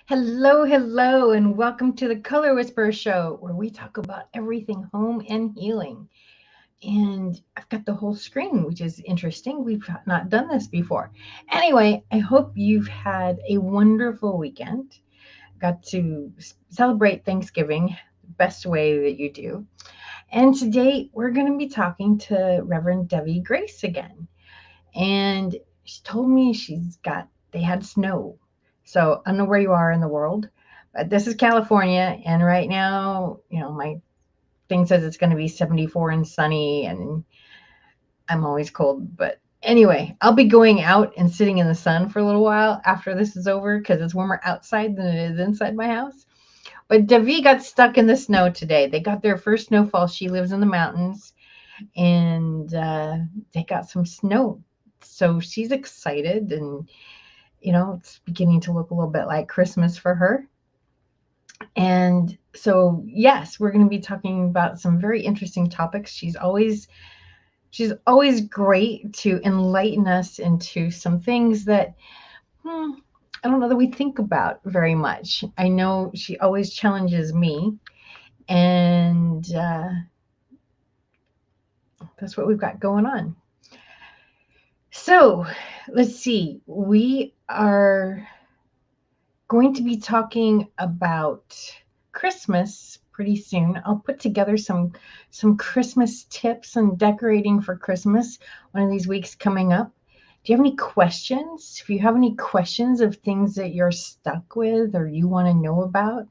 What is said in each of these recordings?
Hello, hello, and welcome to the Color Whisperer Show, where we talk about everything home and healing. And I've got the whole screen, which is interesting. We've not done this before. Anyway, I hope you've had a wonderful weekend. Got to celebrate Thanksgiving the best way that you do. And today we're going to be talking to Reverend Debbie Grace again. And she told me they had snow. So I don't know where you are in the world, but this is California. And right now, my thing says it's going to be 74 and sunny, and I'm always cold. But anyway, I'll be going out and sitting in the sun for a little while after this is over because it's warmer outside than it is inside my house. But Devi got stuck in the snow today. They got their first snowfall. She lives in the mountains, and they got some snow. So she's excited, and it's beginning to look a little bit like Christmas for her. And so, yes, we're going to be talking about some very interesting topics. She's always great to enlighten us into some things that I don't know that we think about very much. I know she always challenges me, and that's what we've got going on. So, let's see. We are going to be talking about Christmas pretty soon. I'll put together some Christmas tips and decorating for Christmas one of these weeks coming up. Do you have any questions? If you have any questions of things that you're stuck with or you want to know about,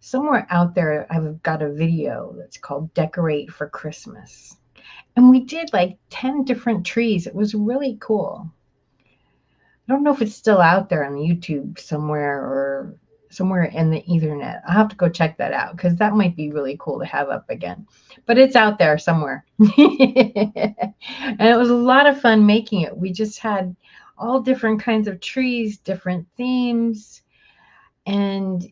somewhere out there I've got a video that's called Decorate for Christmas. And we did like 10 different trees. It was really cool. I don't know if it's still out there on YouTube somewhere or somewhere in the Ethernet. I'll have to go check that out because that might be really cool to have up again. But it's out there somewhere. And it was a lot of fun making it. We just had all different kinds of trees, different themes. And,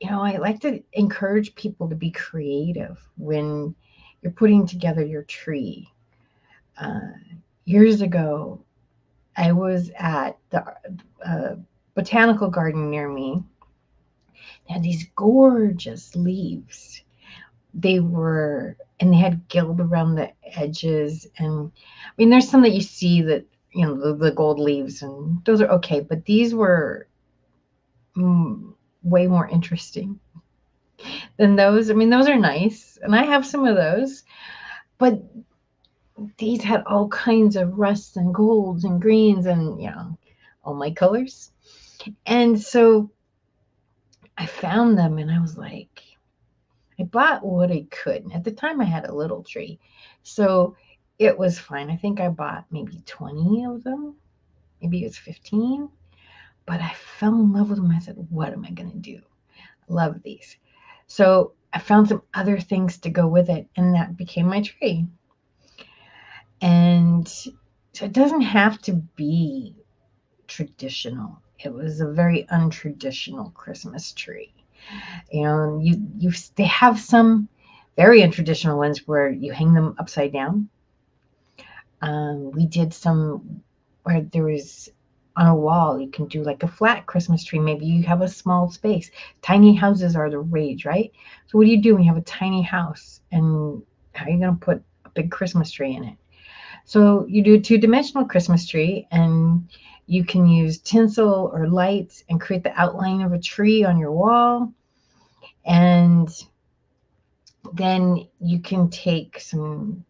I like to encourage people to be creative when you're putting together your tree. Uh, Years ago, I was at the botanical garden near me. They had these gorgeous leaves. And they had gilt around the edges. And I mean, there's some that you see that, the gold leaves, and those are okay. But these were way more interesting than those. I mean, those are nice. And I have some of those. But these had all kinds of rusts and golds and greens and, all my colors. And so I found them and I was like, I bought what I could. And at the time I had a little tree. So it was fine. I think I bought maybe 20 of them. Maybe it was 15. But I fell in love with them. I said, what am I going to do? I love these. So I found some other things to go with it. And that became my tree. And so it doesn't have to be traditional. It was a very untraditional Christmas tree. They have some very untraditional ones where you hang them upside down. We did some where there was on a wall, you can do like a flat Christmas tree. Maybe you have a small space. Tiny houses are the rage, right? So what do you do when you have a tiny house, and how are you going to put a big Christmas tree in it? So you do a two-dimensional Christmas tree, and you can use tinsel or lights and create the outline of a tree on your wall. And then you can take some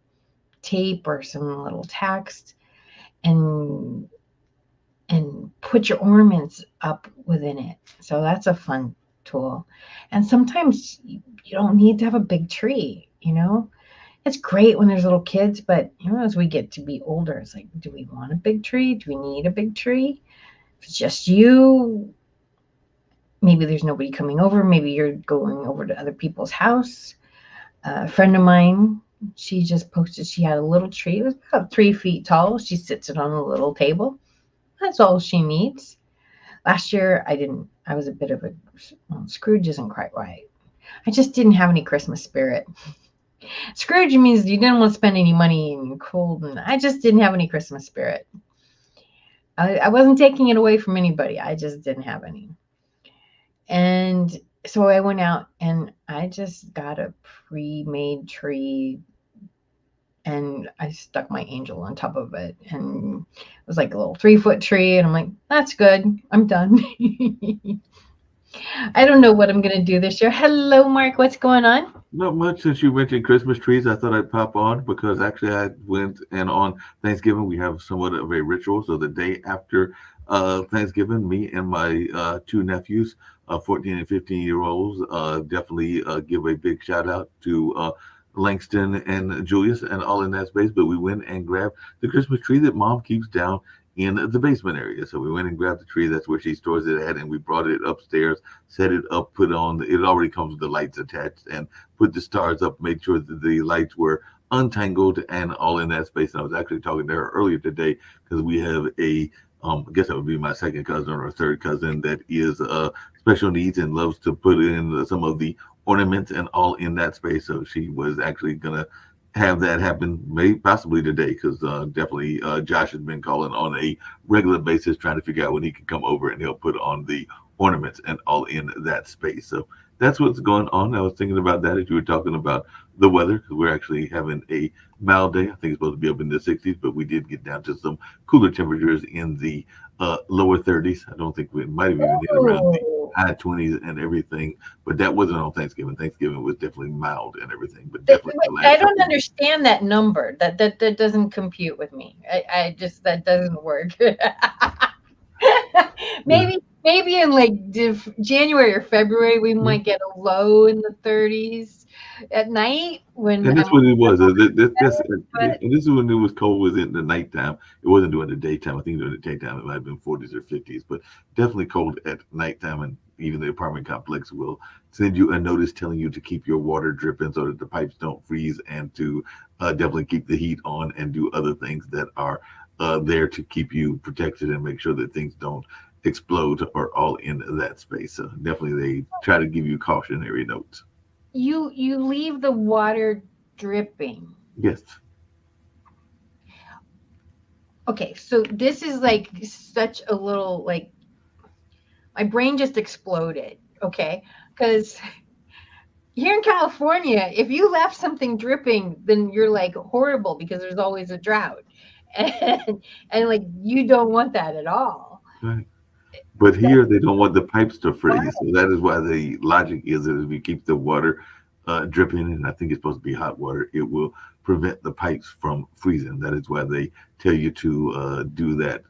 tape or some little text and put your ornaments up within it. So that's a fun tool. And sometimes you don't need to have a big tree, It's great when there's little kids, but as we get to be older, it's like, do we want a big tree? Do we need a big tree? If it's just you, maybe there's nobody coming over. Maybe you're going over to other people's house. A friend of mine, she just posted she had a little tree. It was about 3 feet tall. She sits it on a little table. That's all she needs. Last year, I was a bit of Scrooge isn't quite right. I just didn't have any Christmas spirit. Scrooge means you didn't want to spend any money and you're cold, and I just didn't have any Christmas spirit. I wasn't taking it away from anybody. I just didn't have any. And so I went out and I just got a pre-made tree and I stuck my angel on top of it. And it was like a little 3 foot tree. And I'm like, that's good. I'm done. I don't know what I'm going to do this year. Hello, Mark. What's going on? Not much since you mentioned Christmas trees. I thought I'd pop on because actually I went and on Thanksgiving we have somewhat of a ritual. So the day after Thanksgiving, me and my two nephews, 14 and 15-year olds, definitely give a big shout out to Langston and Julius and all in that space. But we went and grabbed the Christmas tree that mom keeps down in the basement area. So we went and grabbed the tree. That's where she stores it at. And we brought it upstairs, set it up, put on, it already comes with the lights attached, and put the stars up, made sure that the lights were untangled and all in that space. And I was actually talking to her earlier today because we have I guess that would be my second cousin or third cousin that is special needs and loves to put in some of the ornaments and all in that space. So she was actually gonna have that happen, maybe possibly today, because definitely Josh has been calling on a regular basis, trying to figure out when he can come over and he'll put on the ornaments and all in that space. So that's what's going on. I was thinking about that as you were talking about the weather, because we're actually having a mild day. I think it's supposed to be up in the 60s, but we did get down to some cooler temperatures in the lower 30s. I don't think we might have even hit around the Oh, high 20s and everything, but that wasn't on Thanksgiving. Thanksgiving was definitely mild and everything, but definitely the I last don't couple of weeks. understand that number. That doesn't compute with me. I just that doesn't work. Yeah. Maybe in like January or February we Yeah. might get a low in the 30s at night when And I'm that's what it was. but And this is when it was cold. Was in the nighttime. It wasn't during the daytime. I think during the daytime it might have been 40s or 50s, but definitely cold at nighttime. And even the apartment complex will send you a notice telling you to keep your water dripping so that the pipes don't freeze, and to definitely keep the heat on and do other things that are there to keep you protected and make sure that things don't explode or all in that space. So definitely they try to give you cautionary notes. you leave the water dripping. Yes. Okay, so this is like such a little like my brain just exploded. Okay, because here in California, if you left something dripping, then you're like horrible because there's always a drought, and like you don't want that at all. Right. But That here they don't want the pipes to freeze, so that is why the logic is that if you keep the water dripping, and I think it's supposed to be hot water, it will prevent the pipes from freezing. That is why they tell you to do that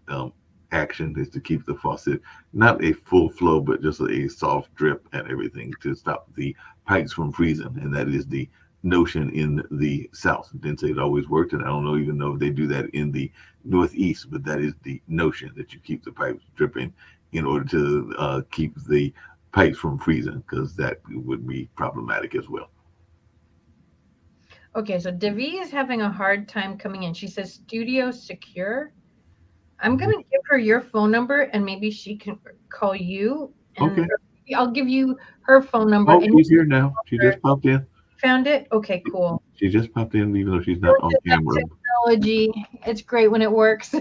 action, is to keep the faucet not a full flow, but just a soft drip and everything to stop the pipes from freezing. And that is the notion in the South. It didn't say it always worked, and I don't know even know if they do that in the Northeast, but that is the notion, that you keep the pipes dripping in order to keep the pipes from freezing, because that would be problematic as well. okay, so Devi is having a hard time coming in. She says studio secure. I'm Mhm. gonna give her your phone number and maybe she can call you and Okay. I'll give you her phone number Oh, and you she's here now. She her. just popped in. Found it? Okay, cool. She just popped in, even though she's not Don't on you camera. love technology? It's great when it works.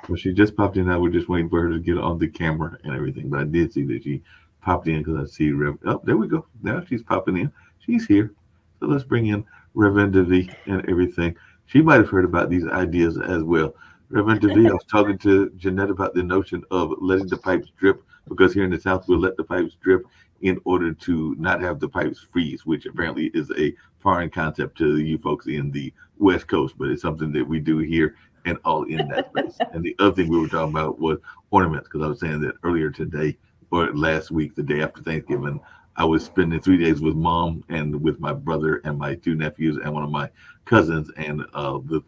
Well, she just popped in. I was just waiting for her to get on the camera and everything. But I did see that she popped in because I see Rev. Oh, there we go. Now she's popping in. She's here. So let's bring in Reverend Devi and everything. She might have heard about these ideas as well. Reverend Devi, I was talking to Jeanette about the notion of letting the pipes drip, because here in the South we'll let the pipes drip in order to not have the pipes freeze, which apparently is a foreign concept to you folks in the West Coast, but it's something that we do here and all in that space. And the other thing we were talking about was ornaments, because I was saying that earlier today or last week, the day after Thanksgiving, I was spending 3 days with mom and with my brother and my two nephews and one of my cousins, and the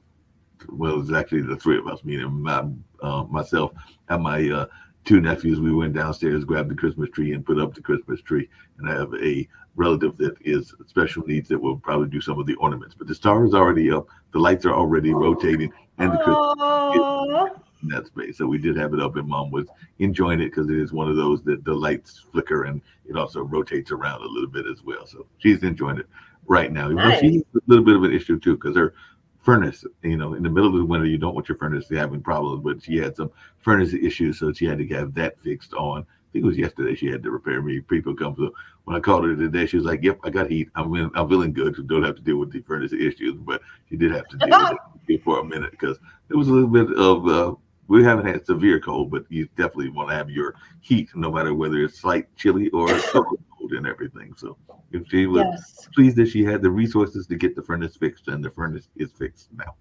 well, it was actually the three of us, meaning myself and my two nephews. We went downstairs, grabbed the Christmas tree, and put up the Christmas tree. And I have a relative that is special needs that will probably do some of the ornaments. But the star is already up, the lights are already rotating, and the Christmas tree is Oh, in that space. So we did have it up, and mom was enjoying it because it is one of those that the lights flicker and it also rotates around a little bit as well. So she's enjoying it right now, even though she has nice. a little bit of an issue too, because her furnace. In the middle of the winter, you don't want your furnace to having problems, but she had some furnace issues, so she had to have that fixed on. I think it was yesterday she had to repair me. People come. So when I called her today, she was like, "Yep, I got heat. I'm feeling good. So don't have to deal with the furnace issues." But she did have to deal with it for a minute because there was a little bit of. We haven't had severe cold, but you definitely want to have your heat, no matter whether it's slight chilly or super cold and everything. So if she was Yes. pleased that she had the resources to get the furnace fixed, and the furnace is fixed now.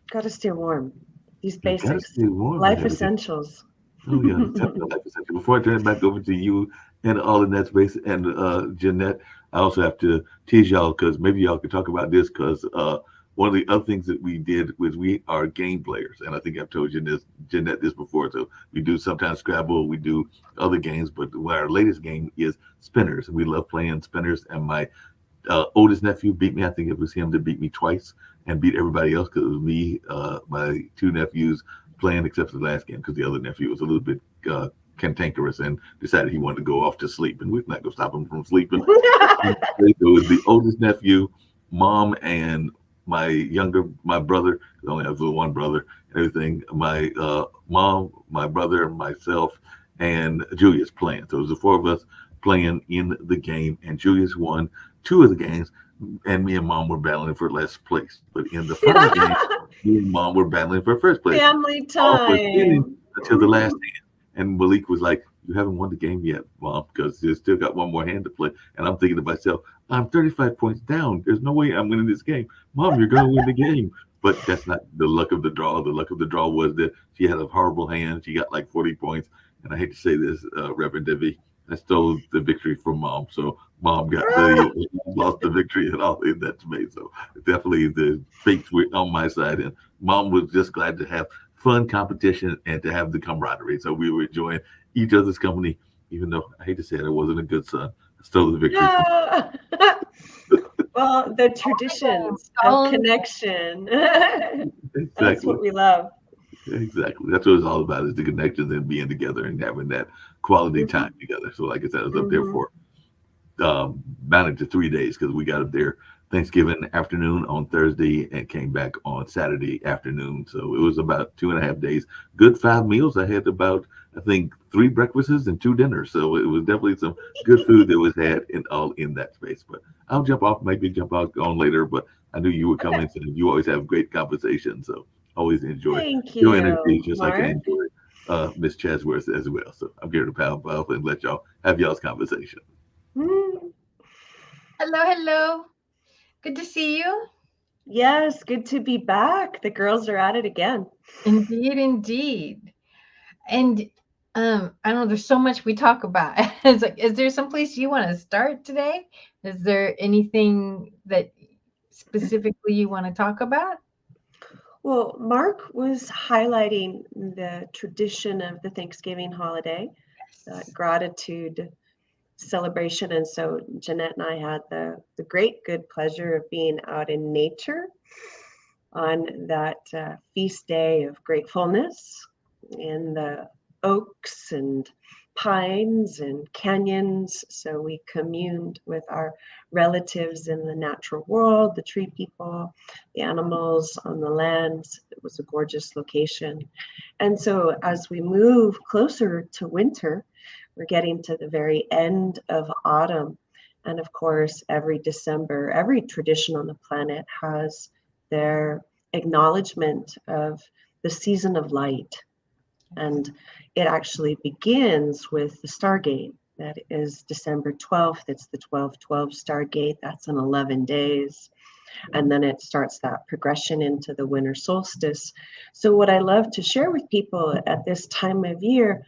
Got to stay warm. These You gotta basics, stay warm and life everything. essentials. Oh yeah, definitely. Like I said, before I turn it back over to you and all in that space and Jeanette, I also have to tease y'all because maybe y'all could talk about this because one of the other things that we did was we are game players, and I think I've told you this, Jeanette, this before. So we do sometimes Scrabble, we do other games, but our latest game is spinners. We love playing spinners, and my oldest nephew beat me. I think it was him that beat me twice and beat everybody else because it was me, my two nephews playing, except for the last game because the other nephew was a little bit cantankerous and decided he wanted to go off to sleep, and we're not going to stop him from sleeping. So it was the oldest nephew, mom, and my brother. 'Cause I only have the one brother. And everything. My mom, my brother, myself, and Julius playing. So it was the four of us playing in the game, and Julius won two of the games, and me and mom were battling for last place. But in the final game, me and mom were battling for first place. Family Mom was winning time. until the last hand, and Malik was like, "You haven't won the game yet, mom, because you still got one more hand to play." And I'm thinking to myself, "I'm 35 points down. There's no way I'm winning this game, mom. You're gonna win the game." But that's not the luck of the draw. The luck of the draw was that she had a horrible hand. She got like 40 points, and I hate to say this, Reverend Debbie, I stole the victory from mom. So mom got the lost the victory and all in that space. So definitely the fates were on my side, and mom was just glad to have fun competition and to have the camaraderie. So we were enjoying each other's company, even though I hate to say it, I wasn't a good son. I stole the victory from No. Well, the traditions of Stolen. connection. That's exactly. what we love. Exactly. That's what it's all about is the connections and being together and having that quality time Hmm. together. So like I said, I was up there Hmm. for managed to 3 days because we got up there Thanksgiving afternoon on Thursday and came back on Saturday afternoon. So it was about 2.5 days. Good 5 meals. I had about I think three breakfasts and two dinners. So it was definitely some good food that was had in all in that space. But I'll jump off, maybe jump out on later. But I knew you would come Okay. in, so you always have great conversation. So always enjoy Thank your energy, you, just like I Mark. enjoy Miss Chasworth as well. So I'm here to pound off and let y'all have y'all's conversation. Mm. Hello, hello. Good to see you. Yes, good to be back. The girls are at it again. Indeed, indeed. And I don't know, there's so much we talk about. It's like, is there some place you want to start today? Is there anything that specifically you want to talk about? Well, Mark was highlighting the tradition of the Thanksgiving holiday, that Yes. gratitude celebration. And so Jeanette and I had the great good pleasure of being out in nature on that feast day of gratefulness in the oaks and pines and canyons. So we communed with our relatives in the natural world, the tree people, the animals on the lands. It was a gorgeous location. And so as we move closer to winter, we're getting to the very end of autumn. And of course, every December, every tradition on the planet has their acknowledgement of the season of light. And it actually begins with the Stargate. That is December 12th. It's the 12/12 Stargate. That's in 11 days. And then it starts that progression into the winter solstice. So, what I love to share with people at this time of year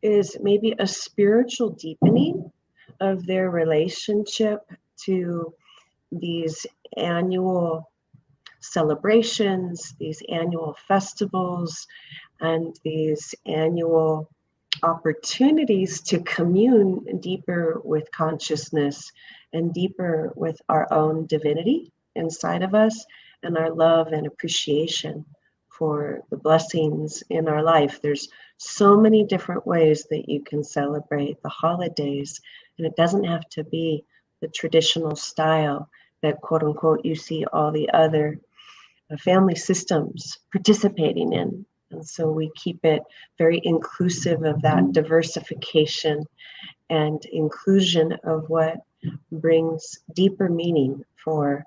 is maybe a spiritual deepening of their relationship to these annual celebrations, these annual festivals, and these annual opportunities to commune deeper with consciousness and deeper with our own divinity inside of us and our love and appreciation for the blessings in our life. There's so many different ways that you can celebrate the holidays, and it doesn't have to be the traditional style that quote unquote you see all the other family systems participating in. And so we keep it very inclusive of that diversification and inclusion of what brings deeper meaning for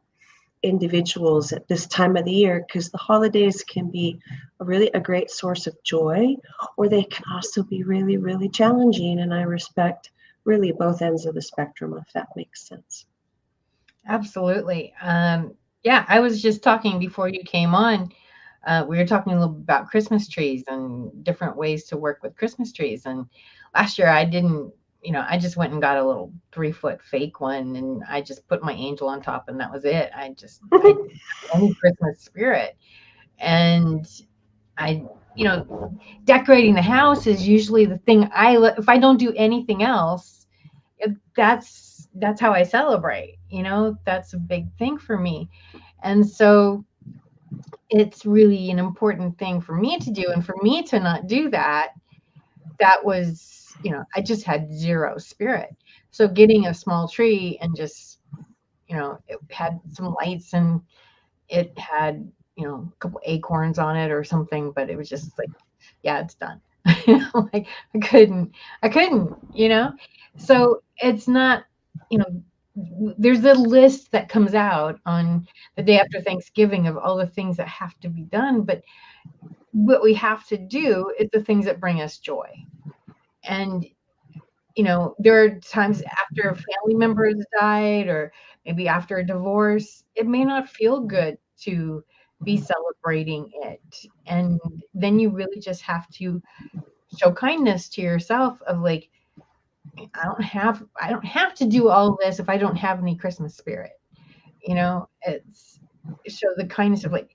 individuals at this time of the year, because the holidays can be really a great source of joy, or they can also be really, really challenging. And I respect really both ends of the spectrum, if that makes sense. Absolutely. Yeah, I was just talking before you came on. We were talking a little bit about Christmas trees and different ways to work with Christmas trees. And last year I didn't, I just went and got a little 3 foot fake one and I just put my angel on top and that was it. I didn't have any Christmas spirit. And I, decorating the house is usually the thing if I don't do anything else, that's how I celebrate, that's a big thing for me. And so it's really an important thing for me to do. And for me to not do that, that was, I just had zero spirit. So getting a small tree and just, it had some lights and it had, a couple acorns on it or something, but it was just like, yeah, it's done. Like I couldn't. So it's not, you know, there's a list that comes out on the day after Thanksgiving of all the things that have to be done, but what we have to do is the things that bring us joy. And there are times after a family member has died or maybe after a divorce, it may not feel good to be celebrating it. And then you really just have to show kindness to yourself of like, I don't have to do all this if I don't have any Christmas spirit. It's show the kindness of like,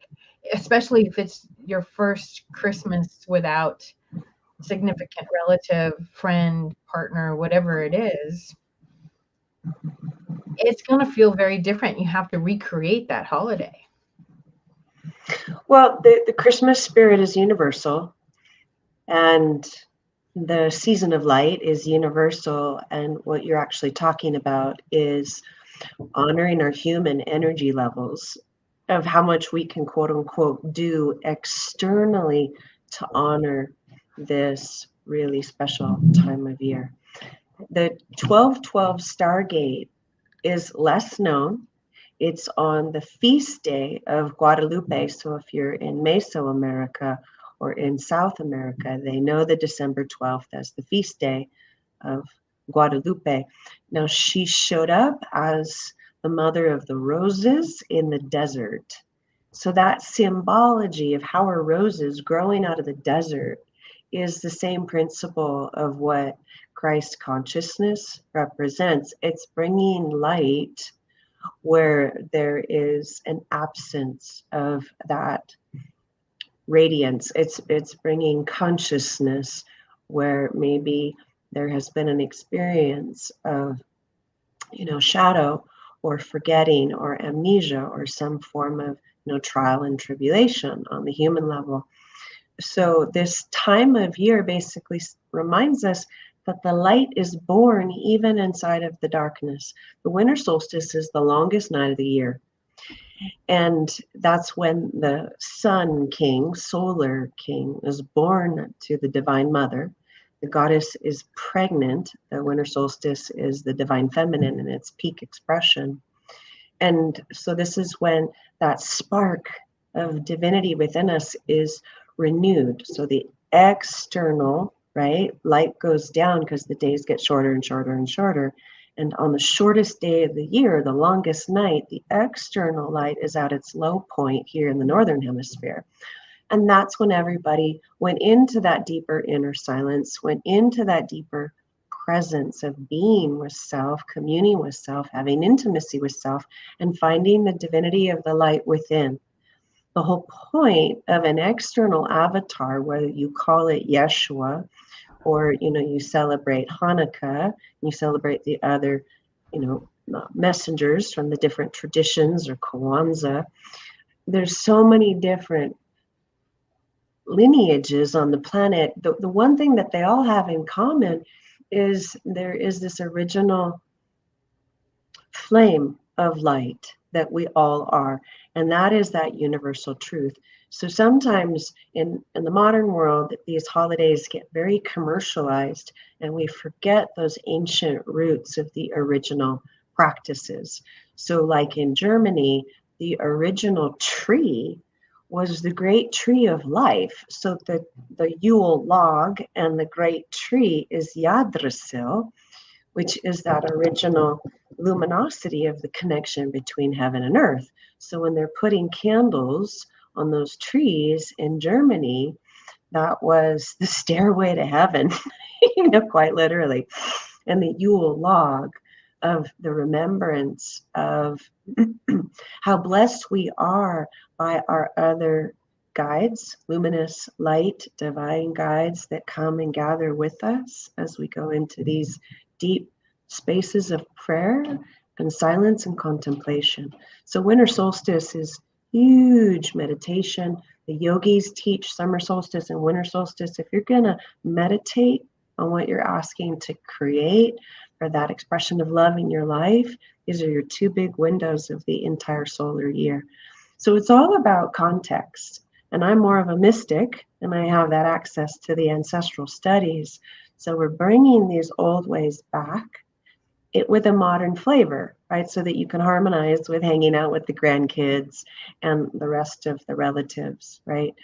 especially if it's your first Christmas without significant relative, friend, partner, whatever it is, it's going to feel very different. You have to recreate that holiday. Well, the Christmas spirit is universal, and the season of light is universal. And what you're actually talking about is honoring our human energy levels of how much we can, quote unquote, do externally to honor this really special time of year. The 1212 Stargate is less known. It's on the feast day of Guadalupe. So if you're in Mesoamerica or in South America, they know the December 12th as the feast day of Guadalupe. Now, she showed up as the mother of the roses in the desert. So that symbology of how are roses growing out of the desert is the same principle of what Christ consciousness represents. It's bringing light where there is an absence of that radiance. It's bringing consciousness where maybe there has been an experience of shadow or forgetting or amnesia or some form of trial and tribulation on the human level. So this time of year basically reminds us that the light is born even inside of the darkness. The winter solstice is the longest night of the year. And that's when the sun king, solar king, is born to the divine mother. The goddess is pregnant. The winter solstice is the divine feminine in its peak expression. And so this is when that spark of divinity within us is renewed. So the external, right, light goes down because the days get shorter and shorter and shorter. And on the shortest day of the year, the longest night, the external light is at its low point here in the Northern Hemisphere. And that's when everybody went into that deeper inner silence, went into that deeper presence of being with self, communing with self, having intimacy with self, and finding the divinity of the light within. The whole point of an external avatar, whether you call it Yeshua, or you celebrate Hanukkah, you celebrate the other messengers from the different traditions, or Kwanzaa. There's so many different lineages on the planet. The one thing that they all have in common is there is this original flame of light that we all are. And that is that universal truth. So sometimes in the modern world, these holidays get very commercialized and we forget those ancient roots of the original practices. So, like in Germany, the original tree was the great tree of life. So the Yule log and the great tree is Yggdrasil, which is that original luminosity of the connection between heaven and earth. So when they're putting candles on those trees in Germany, that was the stairway to heaven, quite literally. And the Yule log of the remembrance of how blessed we are by our other guides, luminous light, divine guides that come and gather with us as we go into these deep spaces of prayer and silence and contemplation. So winter solstice is huge meditation. The yogis teach summer solstice and winter solstice. If you're going to meditate on what you're asking to create or that expression of love in your life, these are your two big windows of the entire solar year. So it's all about context. And I'm more of a mystic, and I have that access to the ancestral studies. So we're bringing these old ways back with a modern flavor, right? So that you can harmonize with hanging out with the grandkids and the rest of the relatives, right?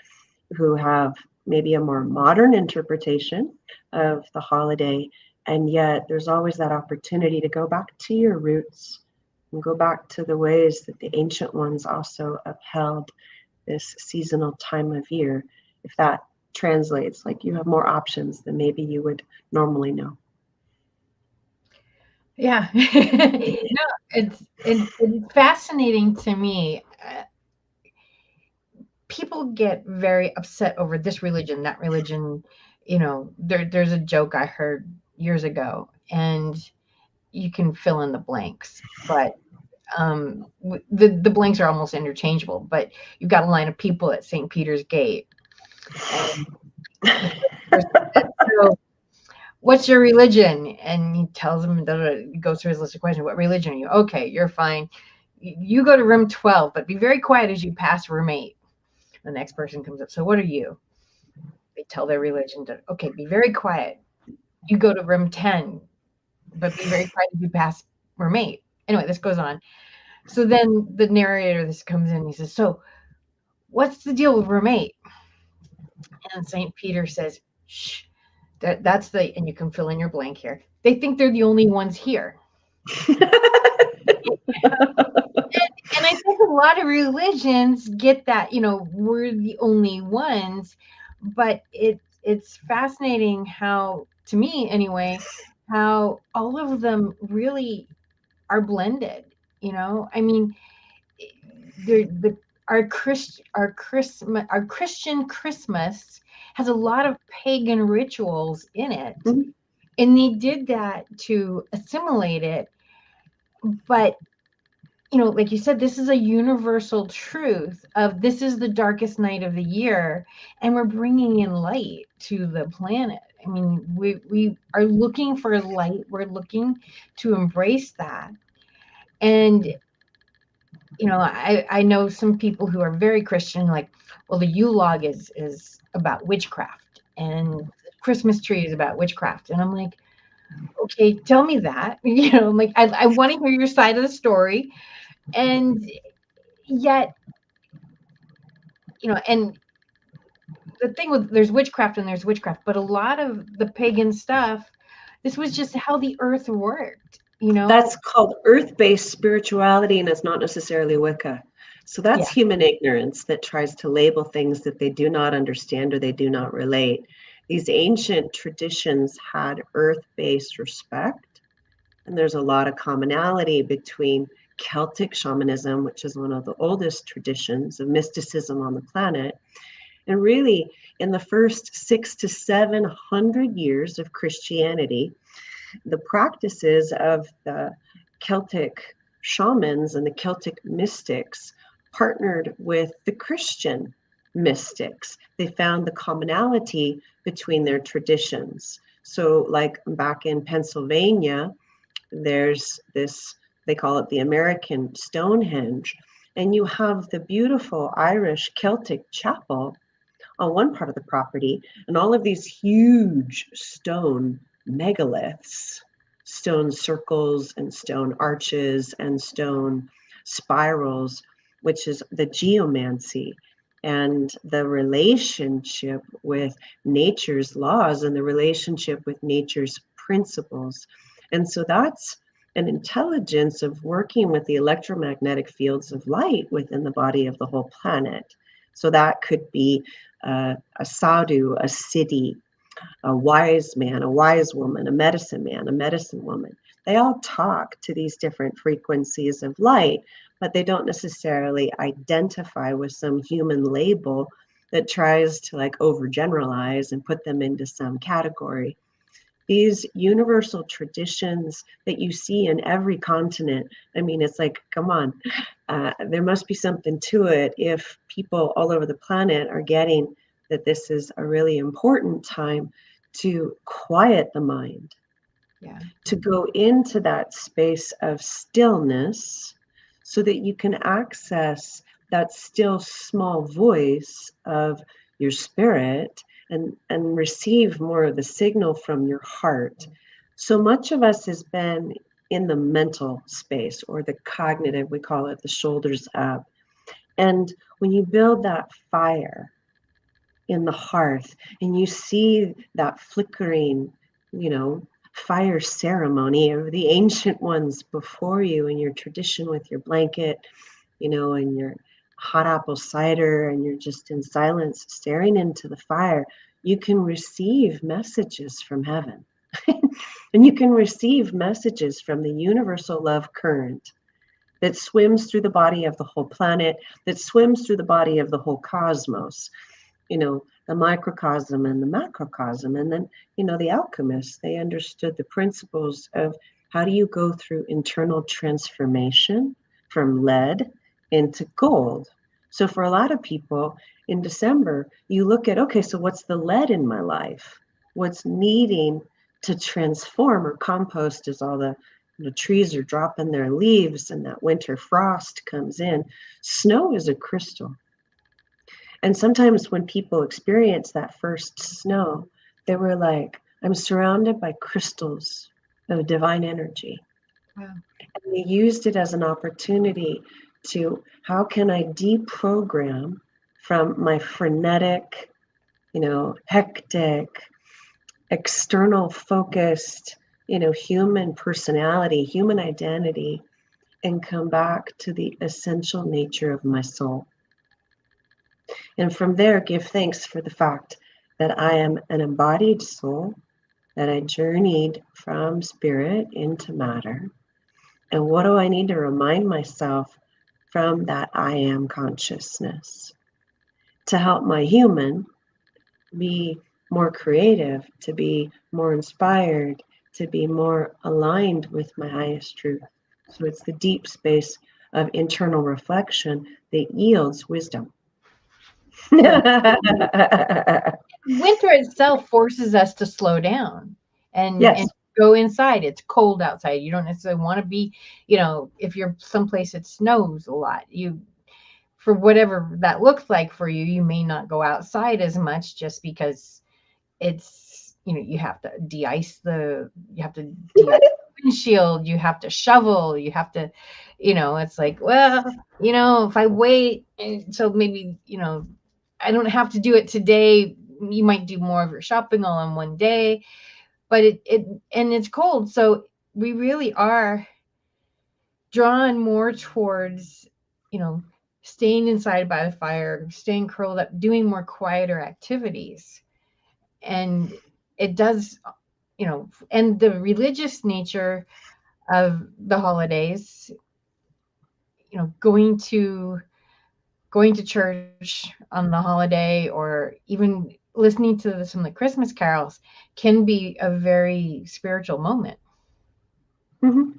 Who have maybe a more modern interpretation of the holiday. And yet there's always that opportunity to go back to your roots and go back to the ways that the ancient ones also upheld this seasonal time of year. If that translates, like you have more options than maybe you would normally know. Yeah. No, it's fascinating to me. People get very upset over this religion, that religion. There's a joke I heard years ago, and you can fill in the blanks, but the blanks are almost interchangeable. But you've got a line of people at St. Peter's Gate, and the first person said, so, what's your religion? And he tells them, he goes through his list of questions. What religion are you? Okay, you're fine. You go to room 12, but be very quiet as you pass room 8. The next person comes up. So what are you? They tell their religion. Okay, be very quiet. You go to room 10, but be very quiet as you pass room 8. Anyway, this goes on. So then the narrator, this comes in. He says, so what's the deal with room 8? And St. Peter says, shh. That's and you can fill in your blank here. They think they're the only ones here. And I think a lot of religions get that, we're the only ones, but it's fascinating how, to me anyway, how all of them really are blended. I mean, our Christian Christmas has a lot of pagan rituals in it. Mhm. And they did that to assimilate it. But, like you said, this is a universal truth of this is the darkest night of the year, and we're bringing in light to the planet. I mean, we are looking for light. We're looking to embrace that. And, I know some people who are very Christian, like, well, the Yule log is about witchcraft, and the Christmas tree is about witchcraft. And I'm like, okay, tell me that. I'm like, I want to hear your side of the story. And yet, and the thing with there's witchcraft and there's witchcraft, but a lot of the pagan stuff, this was just how the earth worked. That's called earth-based spirituality, and it's not necessarily Wicca. So that's Yeah. human ignorance that tries to label things that they do not understand or they do not relate. These ancient traditions had earth-based respect, and there's a lot of commonality between Celtic shamanism, which is one of the oldest traditions of mysticism on the planet, and really in the first 600 to 700 years of Christianity, the practices of the Celtic shamans and the Celtic mystics partnered with the Christian mystics. They found the commonality between their traditions. So, like back in Pennsylvania, there's this, they call it the American Stonehenge. and you have the beautiful Irish Celtic chapel on one part of the property, and all of these huge stone megaliths, stone circles and stone arches and stone spirals, which is the geomancy and the relationship with nature's laws and the relationship with nature's principles. And so that's an intelligence of working with the electromagnetic fields of light within the body of the whole planet. So that could be a sadhu, a siddhi, a wise man, a wise woman, a medicine man, a medicine woman. They all talk to these different frequencies of light, but they don't necessarily identify with some human label that tries to like overgeneralize and put them into some category. These universal traditions that you see in every continent, I mean, it's like, come on, there must be something to it if people all over the planet are getting that this is a really important time to quiet the mind, to go into that space of stillness so that you can access that still small voice of your spirit and receive more of the signal from your heart. So much of us has been in the mental space or the cognitive, we call it the shoulders up. And when you build that fire in the hearth and you see that flickering, fire ceremony of the ancient ones before you in your tradition with your blanket, and your hot apple cider, and you're just in silence staring into the fire, you can receive messages from heaven. And you can receive messages from the universal love current that swims through the body of the whole planet, that swims through the body of the whole cosmos, the microcosm and the macrocosm. And then, the alchemists, they understood the principles of how do you go through internal transformation from lead into gold. So for a lot of people in December, you look at, okay, so what's the lead in my life? What's needing to transform or compost as all the trees are dropping their leaves and that winter frost comes in. Snow is a crystal. And sometimes when people experience that first snow, they were like, I'm surrounded by crystals of divine energy. Wow. And they used it as an opportunity to, how can I deprogram from my frenetic, hectic, external focused, human personality, human identity, and come back to the essential nature of my soul. And from there, give thanks for the fact that I am an embodied soul, that I journeyed from spirit into matter. And what do I need to remind myself from that I am consciousness to help my human be more creative, to be more inspired, to be more aligned with my highest truth. So it's the deep space of internal reflection that yields wisdom. Winter itself forces us to slow down and Yes. go inside. It's cold outside. You don't necessarily want to be, if you're someplace it snows a lot, for whatever that looks like for you, you may not go outside as much just because it's, you have to de-ice the windshield, you have to shovel, you have to, it's like, well, if I wait, so maybe, I don't have to do it today. You might do more of your shopping all in one day, but and it's cold. So we really are drawn more towards, staying inside by the fire, staying curled up, doing more quieter activities. And it does, and the religious nature of the holidays, going to church on the holiday or even listening to some of the Christmas carols can be a very spiritual moment. Mm-hmm.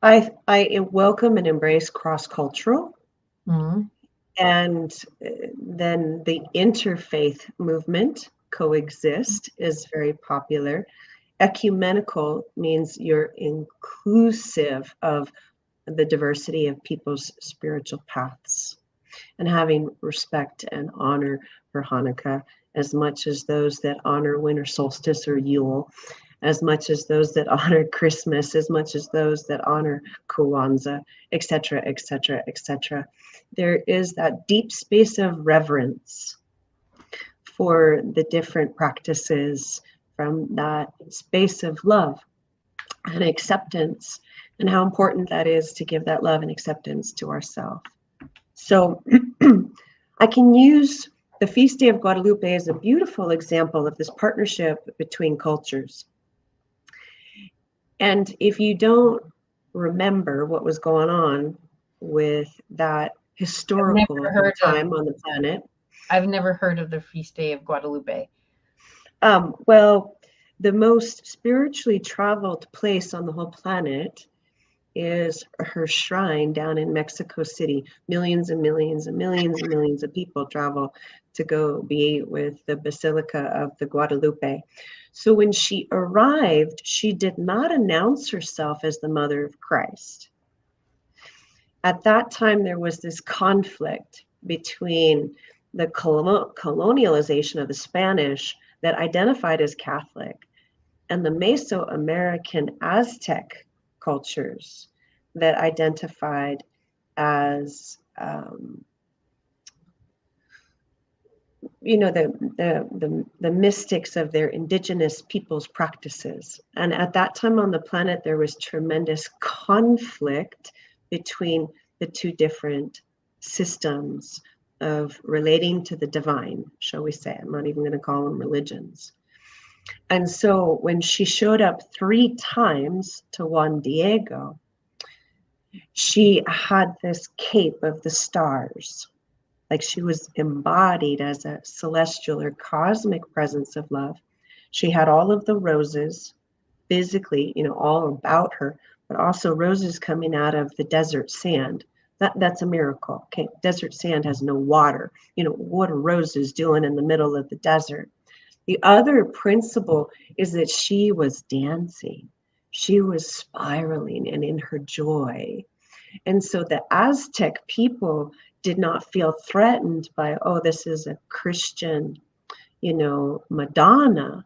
I welcome and embrace cross-cultural. Mm-hmm. And then the interfaith movement, coexist, is very popular. Ecumenical means you're inclusive of the diversity of people's spiritual paths, and having respect and honor for Hanukkah as much as those that honor winter solstice or Yule, as much as those that honor Christmas, as much as those that honor Kwanzaa, etc., etc., etc. There is that deep space of reverence for the different practices from that space of love and acceptance, and how important that is to give that love and acceptance to ourselves. So I can use the Feast Day of Guadalupe as a beautiful example of this partnership between cultures. And if you don't remember what was going on with that historical time on the planet. I've never heard of the Feast Day of Guadalupe. Well, the most spiritually traveled place on the whole planet is her shrine down in Mexico City. Millions and millions and millions and millions of people travel to go be with the Basilica of the Guadalupe. So when she arrived, she did not announce herself as the mother of Christ. At that time, there was this conflict between the colonialization of the Spanish that identified as Catholic and the Mesoamerican Aztec cultures that identified as the mystics of their indigenous people's practices. And at that time on the planet, there was tremendous conflict between the two different systems of relating to the divine, shall we say. I'm not even going to call them religions. And so when she showed up 3 times to Juan Diego, she had this cape of the stars, like she was embodied as a celestial or cosmic presence of love. She had all of the roses physically, all about her, but also roses coming out of the desert sand. That's a miracle. Okay, desert sand has no water. What are roses doing in the middle of the desert? The other principle is that she was dancing. She was spiraling and in her joy. And so the Aztec people did not feel threatened by, oh, this is a Christian, Madonna.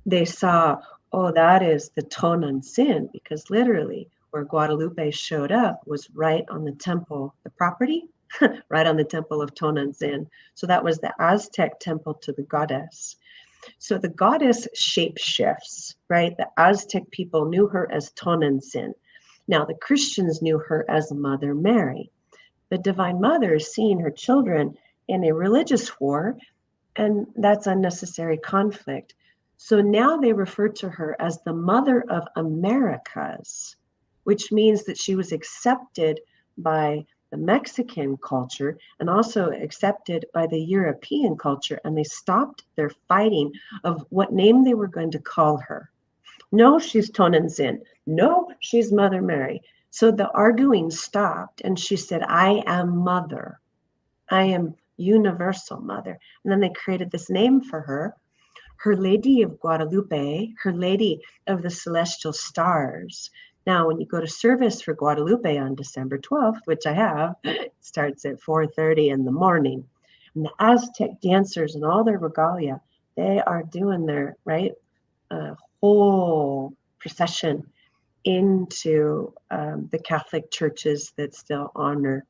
They saw, oh, that is the Tonantzin, because literally where Guadalupe showed up was right on the temple, the property, right on the temple of Tonantzin. So that was the Aztec temple to the goddess. So the goddess shape shifts, right? The Aztec people knew her as Tonantzin. Now the Christians knew her as Mother Mary. The Divine Mother is seeing her children in a religious war, and that's unnecessary conflict. So now they refer to her as the Mother of Americas, which means that she was accepted by the Mexican culture and also accepted by the European culture, and they stopped their fighting of what name they were going to call her. No, she's Tonantzin. No, she's Mother Mary. So the arguing stopped, and she said, I am Mother. I am Universal Mother. And then they created this name for her, Her Lady of Guadalupe, Her Lady of the Celestial Stars. Now, when you go to service for Guadalupe on December 12th, which I have, it starts at 4:30 in the morning. And the Aztec dancers and all their regalia, they are doing their, whole procession into the Catholic churches that still honor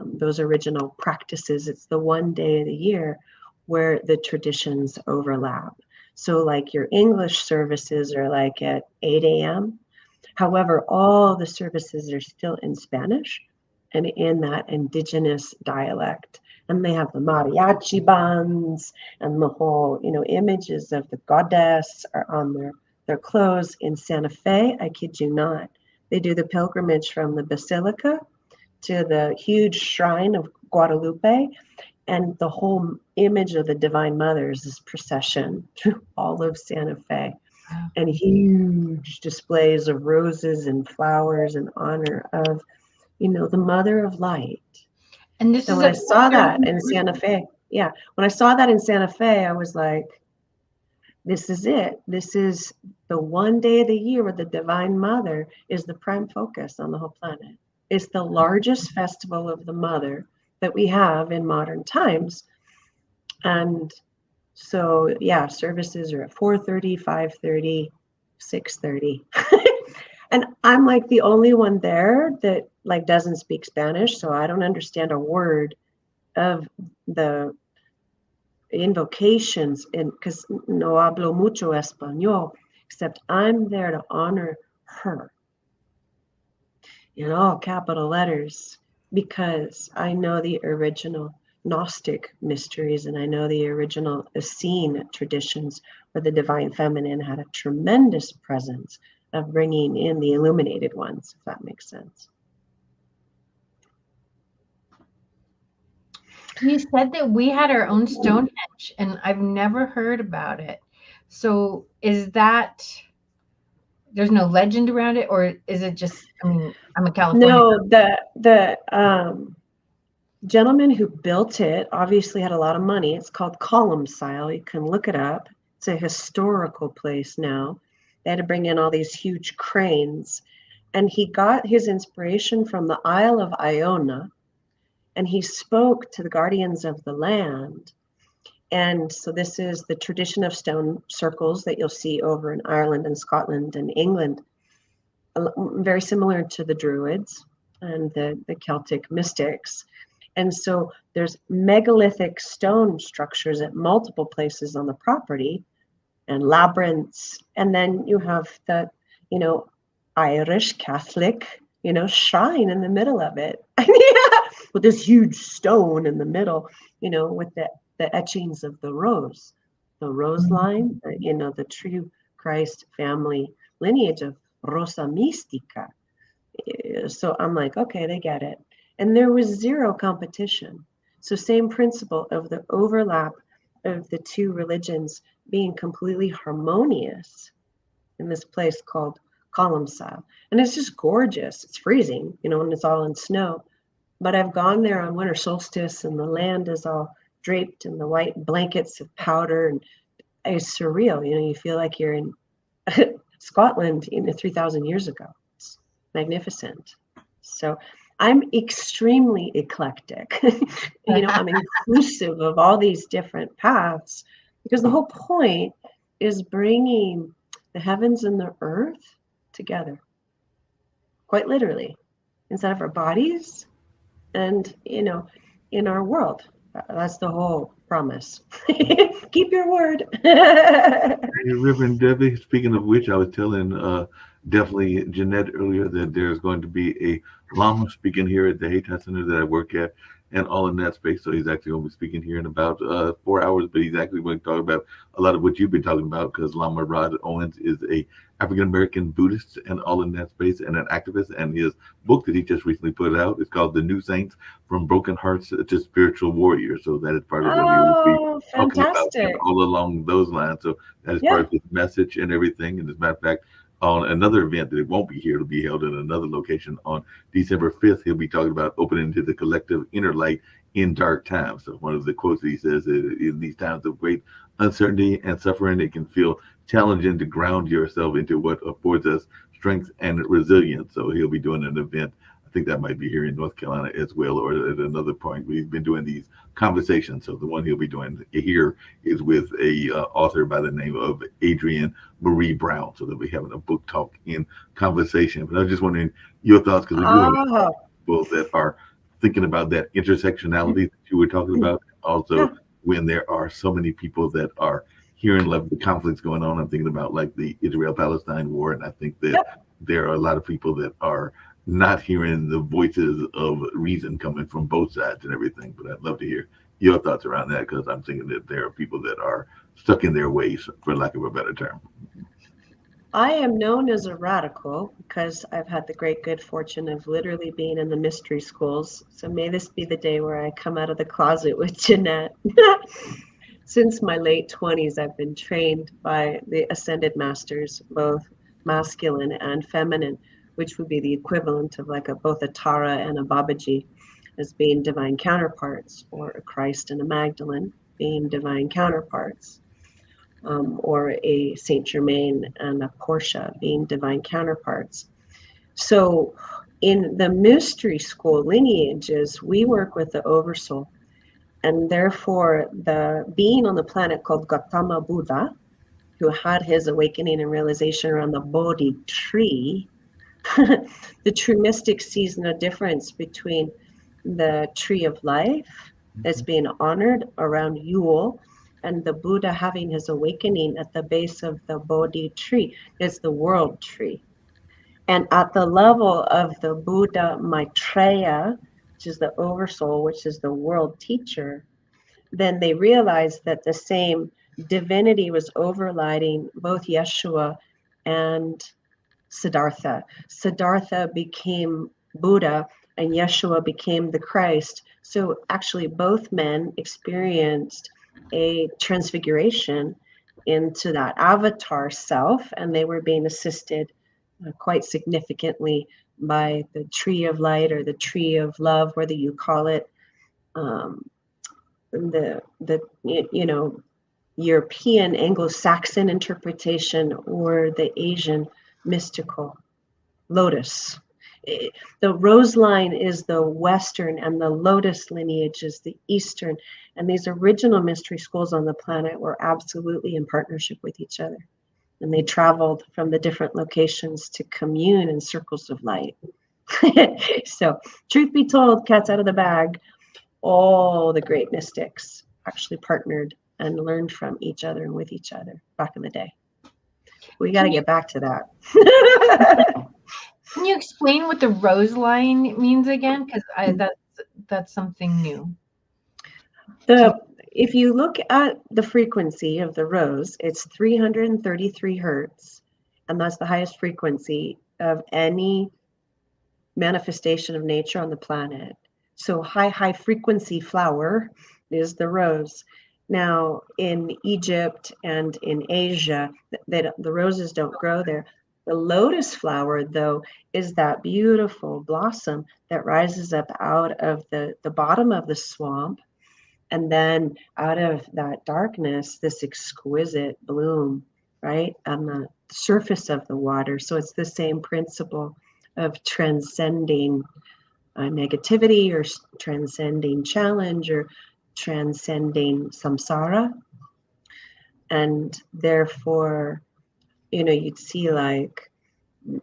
those original practices. It's the one day of the year where the traditions overlap. So like your English services are like at 8 a.m. However, all the services are still in Spanish and in that indigenous dialect. And they have the mariachi bands and the whole, images of the goddess are on their clothes. In Santa Fe, I kid you not, they do the pilgrimage from the Basilica to the huge shrine of Guadalupe, and the whole image of the Divine Mother is this procession through all of Santa Fe. Wow. And huge displays of roses and flowers in honor of, the Mother of Light. And this so is when I saw that in Santa Fe, when I saw that in Santa Fe, I was like, this is it. This is the one day of the year where the Divine Mother is the prime focus on the whole planet. is the largest festival of the mother that we have in modern times. And so, yeah, services are at 4:30, 5:30, 6:30. And I'm like the only one there that like doesn't speak Spanish, so I don't understand a word of the invocations, in because no hablo mucho español, except I'm there to honor her in all capital letters because I know the original Gnostic mysteries and I know the original Essene traditions where the divine feminine had a tremendous presence of bringing in the illuminated ones, if that makes sense. You said that we had our own Stonehenge, and I've never heard about it. So is that there's no legend around it, or is it just? I mean, I'm a California. No, the gentleman who built it obviously had a lot of money. It's called Columcille. You can look it up. It's a historical place now. They had to bring in all these huge cranes. And he got his inspiration from the Isle of Iona. And he spoke to the guardians of the land. And so this is the tradition of stone circles that you'll see over in Ireland and Scotland and England, very similar to the Druids and the Celtic mystics. And so there's megalithic stone structures at multiple places on the property and labyrinths. And then you have the, Irish Catholic, shrine in the middle of it. With this huge stone in the middle, with the etchings of the rose line, the true Christ family lineage of Rosa Mystica. So I'm like, okay, they get it. And there was zero competition. So same principle of the overlap of the two religions being completely harmonious in this place called Columcille. And it's just gorgeous. It's freezing, when it's all in snow. But I've gone there on winter solstice and the land is all draped in the white blankets of powder, and it's surreal. You feel like you're in Scotland 3,000 years ago. It's magnificent. So I'm extremely eclectic. I'm inclusive of all these different paths because the whole point is bringing the heavens and the earth together, quite literally, inside of our bodies and, in our world. That's the whole promise. Keep your word. Reverend Debbie, speaking of which, I was telling definitely Jeanette earlier that there's going to be a Lama speaking here at the Hayti Center that I work at and all in that space. So he's actually going to be speaking here in about 4 hours, but he's actually going to talk about a lot of what you've been talking about because Lama Rod Owens is a African-American Buddhist and all in that space and an activist. And his book that he just recently put out is called The New Saints From Broken Hearts to Spiritual Warriors. So that is part of what we will be talking about and all along those lines. So that is part of his message and everything. And as a matter of fact, on another event that it won't be here, it'll be held in another location on December 5th. He'll be talking about opening to the collective inner light in dark times. So one of the quotes that he says is, in these times of great uncertainty and suffering, it can feel challenging to ground yourself into what affords us strength and resilience. So he'll be doing an event. I think that might be here in North Carolina as well, or at another point. We've been doing these conversations. So the one he'll be doing here is with a author by the name of Adrienne Marie Brown. So they'll be having a book talk in conversation. But I was just wondering your thoughts, because we do have people that are thinking about that intersectionality that you were talking about. Also, when there are so many people that are hearing like the conflicts going on, I'm thinking about like the Israel-Palestine war, and I think that there are a lot of people that are not hearing the voices of reason coming from both sides and everything. But I'd love to hear your thoughts around that, because I'm thinking that there are people that are stuck in their ways, for lack of a better term. I am known as a radical because I've had the great good fortune of literally being in the mystery schools. So may this be the day where I come out of the closet with Jeanette. Since my late 20s, I've been trained by the ascended masters, both masculine and feminine, which would be the equivalent of like both a Tara and a Babaji as being divine counterparts, or a Christ and a Magdalene being divine counterparts, or a Saint Germain and a Portia being divine counterparts. So in the mystery school lineages, we work with the oversoul. And therefore, the being on the planet called Gautama Buddha, who had his awakening and realization around the Bodhi tree, the true mystic sees no difference between the tree of life that's being honored around Yule and the Buddha having his awakening at the base of the Bodhi tree. It's the world tree. And at the level of the Buddha Maitreya, which is the oversoul, which is the world teacher, then they realized that the same divinity was overriding both Yeshua and Siddhartha. Siddhartha became Buddha and Yeshua became the Christ. So actually both men experienced a transfiguration into that avatar self, and they were being assisted quite significantly by the tree of light or the tree of love, whether you call it the European Anglo-Saxon interpretation or the Asian mystical lotus. The rose line is the Western and the lotus lineage is the Eastern. And these original mystery schools on the planet were absolutely in partnership with each other. And they traveled from the different locations to commune in circles of light. So, truth be told, cat's out of the bag, all the great mystics actually partnered and learned from each other and with each other back in the day. We got to get back to that. Can you explain what the rose line means again? Because that's something new. If you look at the frequency of the rose, it's 333 hertz, and that's the highest frequency of any manifestation of nature on the planet. So high frequency flower is the rose. Now in Egypt and in Asia, the roses don't grow there. The lotus flower, though, is that beautiful blossom that rises up out of the bottom of the swamp. And then out of that darkness, this exquisite bloom, right, on the surface of the water. So it's the same principle of transcending negativity or transcending challenge or transcending samsara. And therefore, you'd see like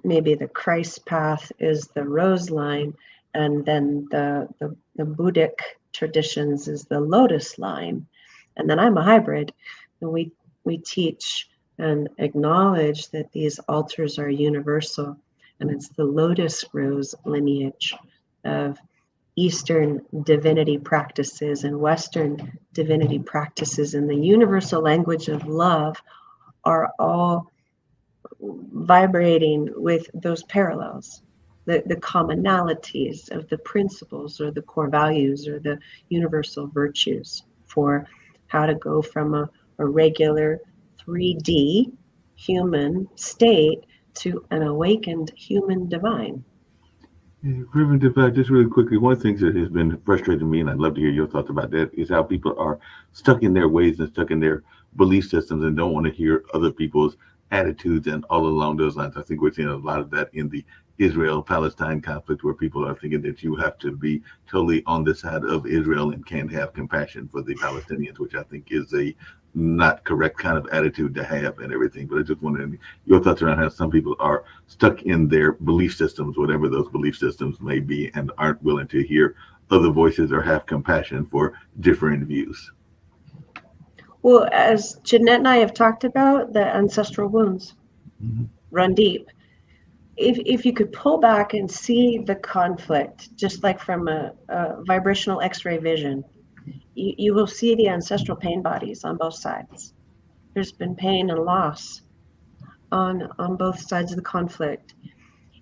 maybe the Christ path is the rose line, and then the Buddhic traditions is the lotus line. And then I'm a hybrid, and we teach and acknowledge that these altars are universal, and it's the lotus rose lineage of Eastern divinity practices and Western divinity practices, and the universal language of love are all vibrating with those parallels, the commonalities of the principles or the core values or the universal virtues for how to go from a regular 3D human state to an awakened human divine. Yeah, Reverend Divine, just really quickly, one of the things that has been frustrating me, and I'd love to hear your thoughts about that, is how people are stuck in their ways and stuck in their belief systems and don't want to hear other people's attitudes and all along those lines. I think we're seeing a lot of that in the Israel-Palestine conflict, where people are thinking that you have to be totally on the side of Israel and can't have compassion for the Palestinians, which I think is a not correct kind of attitude to have and everything. But I just wondered your thoughts around how some people are stuck in their belief systems, whatever those belief systems may be, and aren't willing to hear other voices or have compassion for different views. Well, as Jeanette and I have talked about, the ancestral wounds run deep. If you could pull back and see the conflict, just like from a vibrational X-ray vision, you will see the ancestral pain bodies on both sides. There's been pain and loss on both sides of the conflict.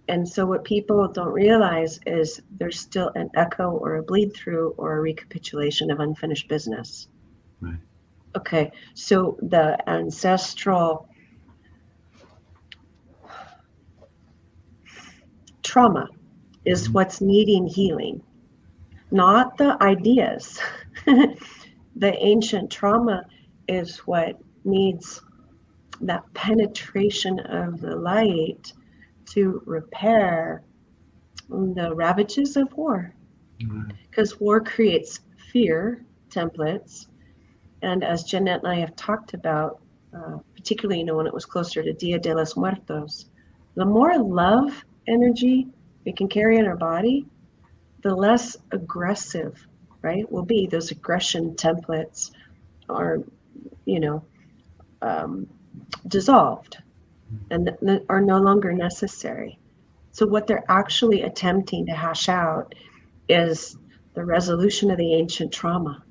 And so what people don't realize is there's still an echo or a bleed through or a recapitulation of unfinished business. Right. Okay, so the ancestral trauma is what's needing healing, not the ideas. The ancient trauma is what needs that penetration of the light to repair the ravages of war, Right. because war creates fear templates. And as Jeanette and I have talked about, particularly, when it was closer to Dia de los Muertos, the more love energy we can carry in our body, the less aggressive, right, will be. Those aggression templates are, you know, um, dissolved and are no longer necessary. So what they're actually attempting to hash out is the resolution of the ancient trauma.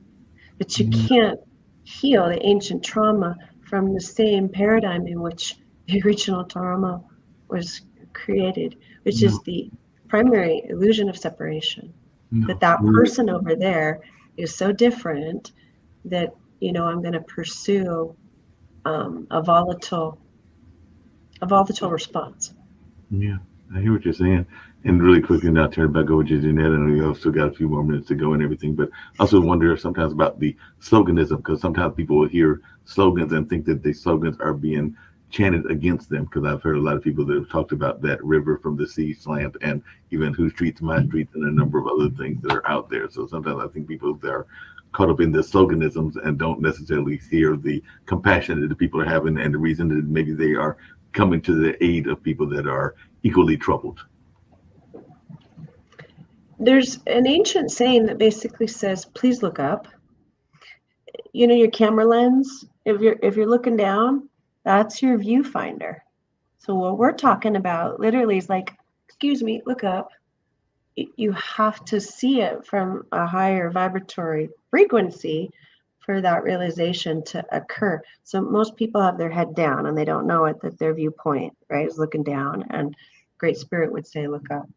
But you Mm, can't heal the ancient trauma from the same paradigm in which the original trauma was created, which is no, the primary illusion of separation. no. That person over there is so different that, I'm going to pursue a volatile response. Yeah, I hear what you're saying. And really quickly now, turn it back over to Jeanette, and we have still got a few more minutes to go and everything. But I also wonder sometimes about the sloganism, because sometimes people will hear slogans and think that the slogans are being chanted against them. Because I've heard a lot of people that have talked about that river from the sea slant, and even who streets my streets, and a number of other things that are out there. So sometimes I think people that are caught up in the sloganisms and don't necessarily hear the compassion that the people are having, and the reason that maybe they are coming to the aid of people that are equally troubled. There's an ancient saying that basically says, please look up. Your camera lens, if you're looking down, that's your viewfinder. So what we're talking about literally is like, excuse me, look up. You have to see it from a higher vibratory frequency for that realization to occur. So most people have their head down and they don't know it, that their viewpoint, right, is looking down. And Great Spirit would say, look up.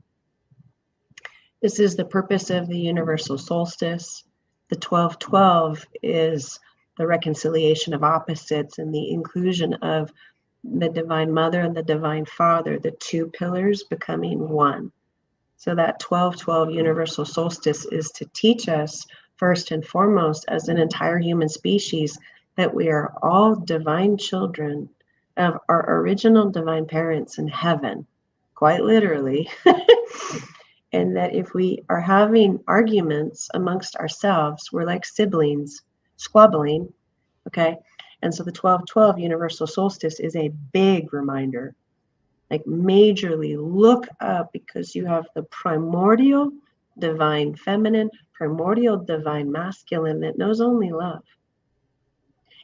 This is the purpose of the universal solstice. The 1212 is the reconciliation of opposites and the inclusion of the Divine Mother and the Divine Father, the two pillars becoming one. So that 1212 universal solstice is to teach us, first and foremost, as an entire human species, that we are all divine children of our original divine parents in heaven, quite literally. And that if we are having arguments amongst ourselves, we're like siblings squabbling, okay? And so the 1212 universal solstice is a big reminder, like majorly look up, because you have the primordial divine feminine, primordial divine masculine that knows only love.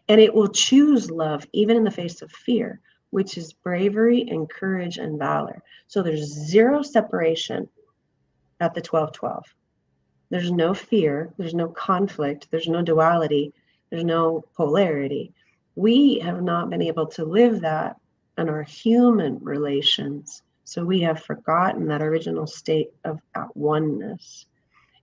And it will choose love even in the face of fear, which is bravery and courage and valor. So there's zero separation at the 1212. There's no fear, there's no conflict, there's no duality, there's no polarity. We have not been able to live that in our human relations. So we have forgotten that original state of at oneness.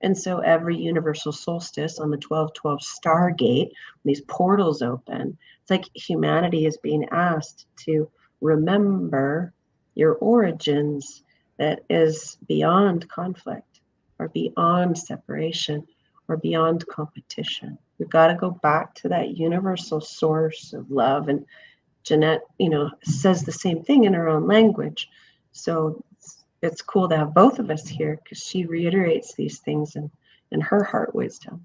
And so every universal solstice on the 1212 stargate, when these portals open, it's like humanity is being asked to remember your origins, that is beyond conflict or beyond separation or beyond competition. We've got to go back to that universal source of love. And Jeanette, says the same thing in her own language. So it's cool to have both of us here, because she reiterates these things in her heart wisdom.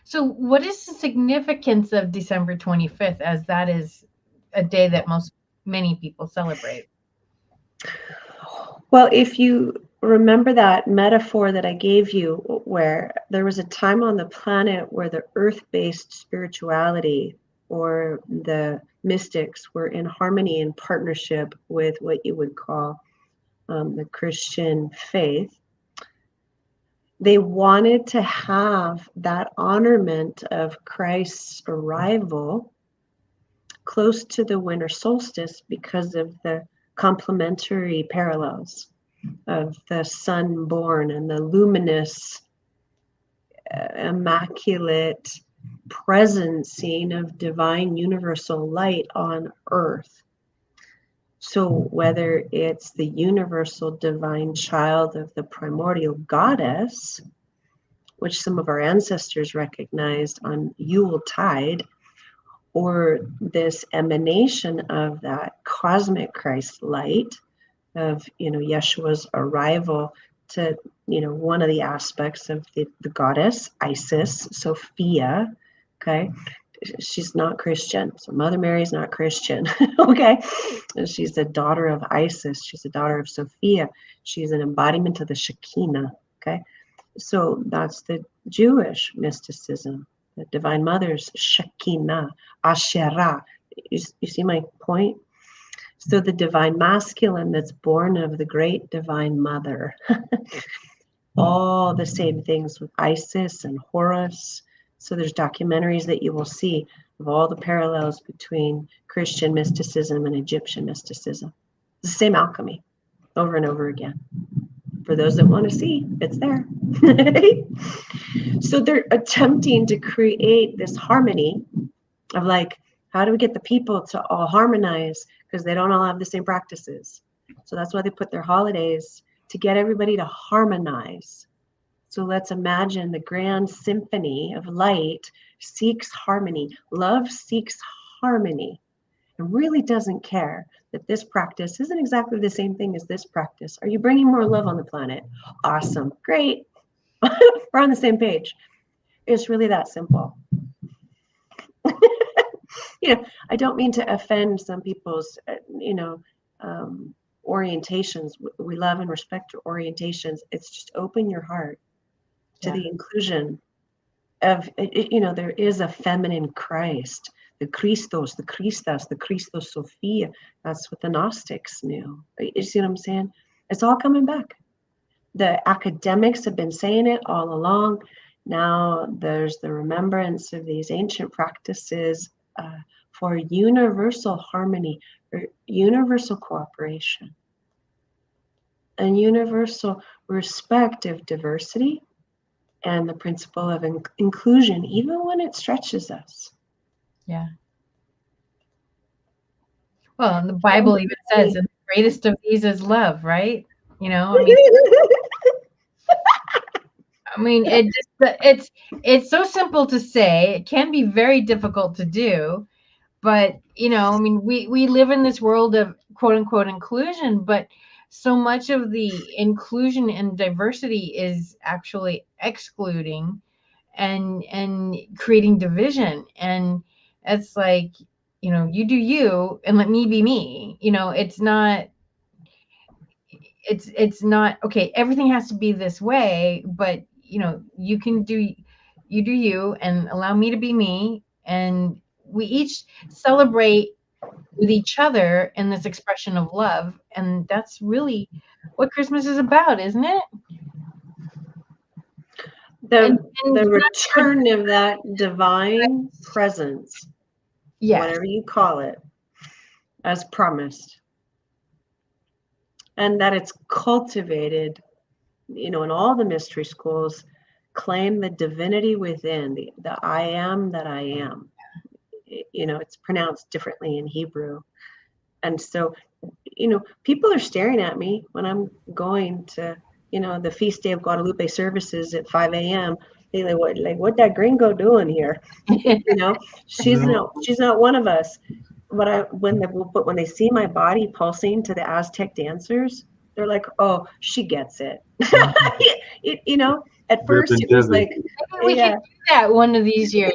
So, what is the significance of December 25th, as that is a day that many people celebrate? Well, if you remember that metaphor that I gave you, where there was a time on the planet where the earth-based spirituality or the mystics were in harmony and partnership with what you would call the Christian faith, they wanted to have that honorment of Christ's arrival close to the winter solstice because of the complementary parallels of the sun born and the luminous, immaculate presencing of divine universal light on earth. So whether it's the universal divine child of the primordial goddess, which some of our ancestors recognized on Yule tide, or this emanation of that cosmic Christ light, of, Yeshua's arrival to, one of the aspects of the goddess, Isis, Sophia. Okay. She's not Christian. So Mother Mary's not Christian. Okay. And she's the daughter of Isis. She's the daughter of Sophia. She's an embodiment of the Shekinah. Okay. So that's the Jewish mysticism. The Divine Mother's Shekinah, Asherah. You see my point? So the divine masculine that's born of the great divine mother. All the same things with Isis and Horus. So there's documentaries that you will see of all the parallels between Christian mysticism and Egyptian mysticism. It's the same alchemy over and over again. For those that want to see, it's there. So they're attempting to create this harmony of like, how do we get the people to all harmonize? Because they don't all have the same practices. So that's why they put their holidays to get everybody to harmonize. So let's imagine the grand symphony of light seeks harmony. Love seeks harmony and really doesn't care that this practice isn't exactly the same thing as this practice. Are you bringing more love on the planet? Awesome. Great. We're on the same page. It's really that simple. I don't mean to offend some people's, orientations. We love and respect your orientations. It's just open your heart to the inclusion of, there is a feminine Christ, the Christos, the Christas, the Christos Sophia. That's what the Gnostics knew. You see what I'm saying? It's all coming back. The academics have been saying it all along. Now there's the remembrance of these ancient practices for universal harmony, or universal cooperation, and universal respect of diversity, and the principle of inclusion, even when it stretches us. Yeah. Well, and the Bible even says the greatest of these is love, right? It's so simple to say. It can be very difficult to do, but we live in this world of quote unquote inclusion, but so much of the inclusion and diversity is actually excluding and creating division. And it's like, you do you and let me be me. It's not okay. Everything has to be this way, but you can do you and allow me to be me, and we each celebrate with each other in this expression of love. And that's really what Christmas is about, isn't it? The return of that divine presence, whatever you call it, as promised. And that it's cultivated, in all the mystery schools, claim the divinity within, the I am that I am. It's pronounced differently in Hebrew. And so, people are staring at me when I'm going to, the Feast Day of Guadalupe services at 5 a.m. They're like, what that gringo doing here? She's not one of us. When they see my body pulsing to the Aztec dancers, they're like, oh, she gets it. At first it was like, we can do that one of these years.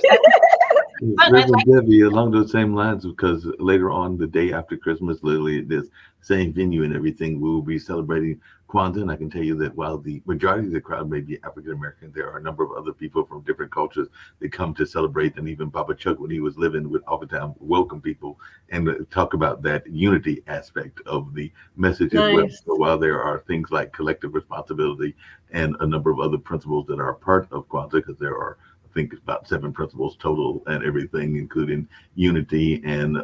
Debbie, along those same lines, because later on, the day after Christmas, literally this same venue and everything, we will be celebrating Kwanzaa. And I can tell you that while the majority of the crowd may be African American, there are a number of other people from different cultures that come to celebrate. And even Papa Chuck, when he was living, would oftentimes welcome people and talk about that unity aspect of the message as well. So while there are things like collective responsibility and a number of other principles that are a part of Kwanzaa, because there are, I think, about 7 principles total and everything, including unity and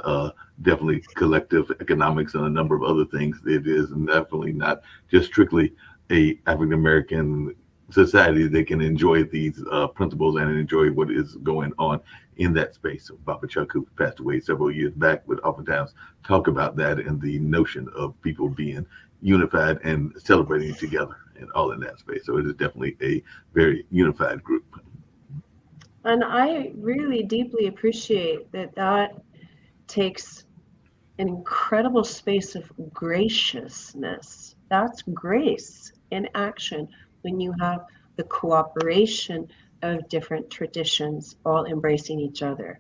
definitely collective economics and a number of other things. It is definitely not just strictly a African American society that can enjoy these principles and enjoy what is going on in that space. So Papa Chuck, who passed away several years back, would oftentimes talk about that and the notion of people being unified and celebrating together and all in that space. So it is definitely a very unified group. And I really deeply appreciate that takes an incredible space of graciousness. That's grace in action when you have the cooperation of different traditions all embracing each other.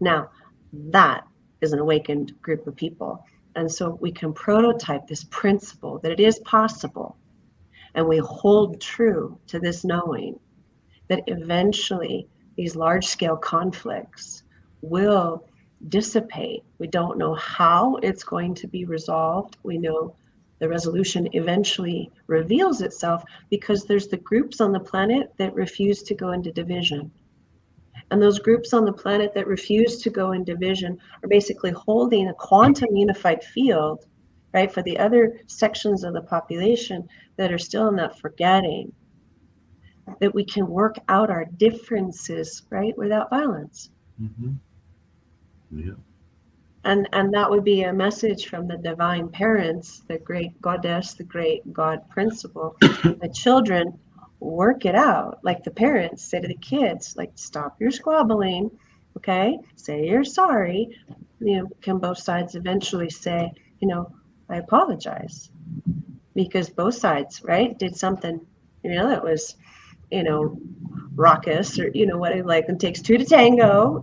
Now, that is an awakened group of people. And so we can prototype this principle that it is possible. And we hold true to this knowing that eventually these large scale conflicts will dissipate. We don't know how it's going to be resolved. We know the resolution eventually reveals itself because there's the groups on the planet that refuse to go into division. And those groups on the planet that refuse to go in division are basically holding a quantum unified field, right, for the other sections of the population that are still in that forgetting, that we can work out our differences, right, without violence. Mm-hmm. Yeah. And that would be a message from the divine parents, the great goddess, the great God principle. The children work it out, like the parents say to the kids, like, stop your squabbling, okay? Say you're sorry. Can both sides eventually say, I apologize, because both sides, right, did something, that was, raucous, or what it like, it takes two to tango,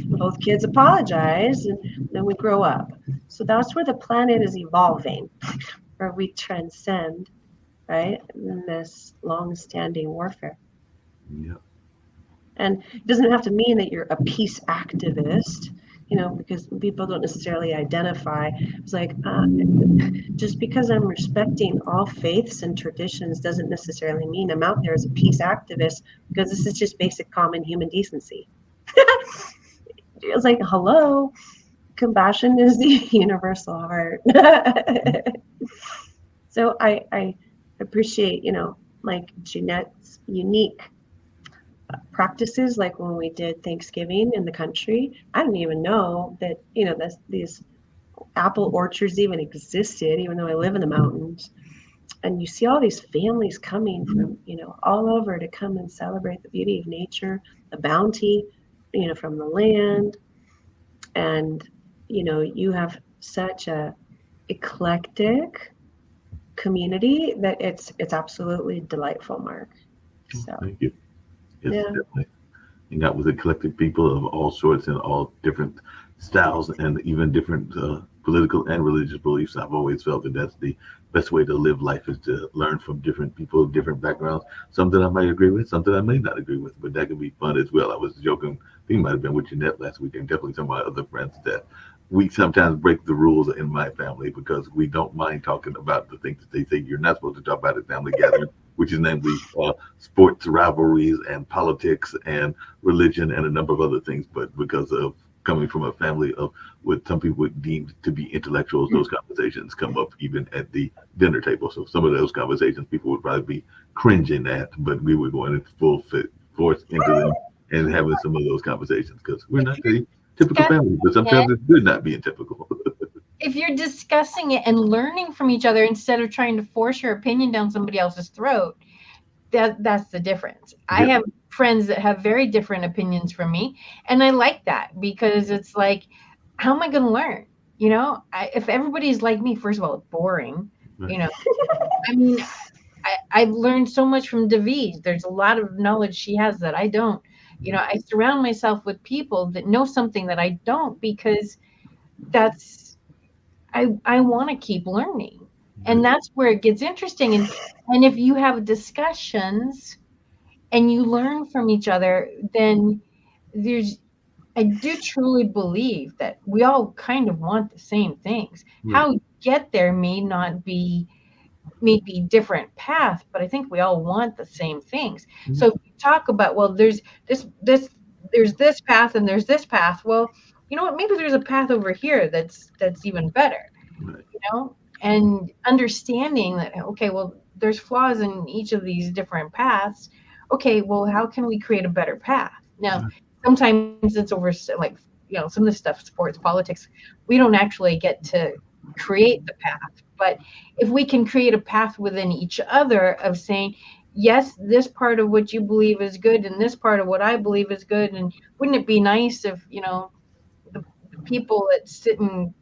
both kids apologize, and then we grow up. So that's where the planet is evolving, where we transcend, right, in this long-standing warfare. Yeah. And it doesn't have to mean that you're a peace activist, because people don't necessarily identify. It's like, just because I'm respecting all faiths and traditions doesn't necessarily mean I'm out there as a peace activist, because this is just basic common human decency. It's like, hello, compassion is the universal heart. So I appreciate, like Jeanette's unique practices, like when we did Thanksgiving in the country. I didn't even know that, these apple orchards even existed, even though I live in the mountains. And you see all these families coming from, all over to come and celebrate the beauty of nature, the bounty, from the land. And, you have such a eclectic community that it's absolutely delightful, Mark. So, Thank you. Yes, yeah. definitely. Hang out with eclectic people of all sorts and all different styles and even different political and religious beliefs. I've always felt that that's the best way to live life, is to learn from different people, different backgrounds. Something I might agree with, something I may not agree with, but that can be fun as well. I was joking, I think it might have been with Jeanette last week, and definitely some of my other friends, that we sometimes break the rules in my family because we don't mind talking about the things that they say you're not supposed to talk about at family gatherings, which is namely sports rivalries and politics and religion and a number of other things. But because of coming from a family of what some people would deem to be intellectuals, those conversations come up even at the dinner table. So some of those conversations people would probably be cringing at, but we were going into full force into them and having some of those conversations because we're not a typical family, but sometimes it's good not being typical. If you're discussing it and learning from each other instead of trying to force your opinion down somebody else's throat, that's the difference. I Yeah. have friends that have very different opinions from me, and I like that, because it's like, how am I going to learn? If everybody's like me, first of all, it's boring. Right. I mean, I've learned so much from David. There's a lot of knowledge she has that I don't. I surround myself with people that know something that I don't, because that's I want to keep learning. And that's where it gets interesting. And if you have discussions and you learn from each other, then I do truly believe that we all kind of want the same things. Right. How you get there may be different path, but I think we all want the same things. So if you talk about, well, there's this path and there's this path. Well, you know what? Maybe there's a path over here that's even better. Right. And understanding that, okay, well, there's flaws in each of these different paths. Okay, well, how can we create a better path? Now, sometimes it's over, like, some of the stuff, sports, politics, we don't actually get to create the path. But if we can create a path within each other of saying, yes, this part of what you believe is good and this part of what I believe is good, and wouldn't it be nice if, the people that sit and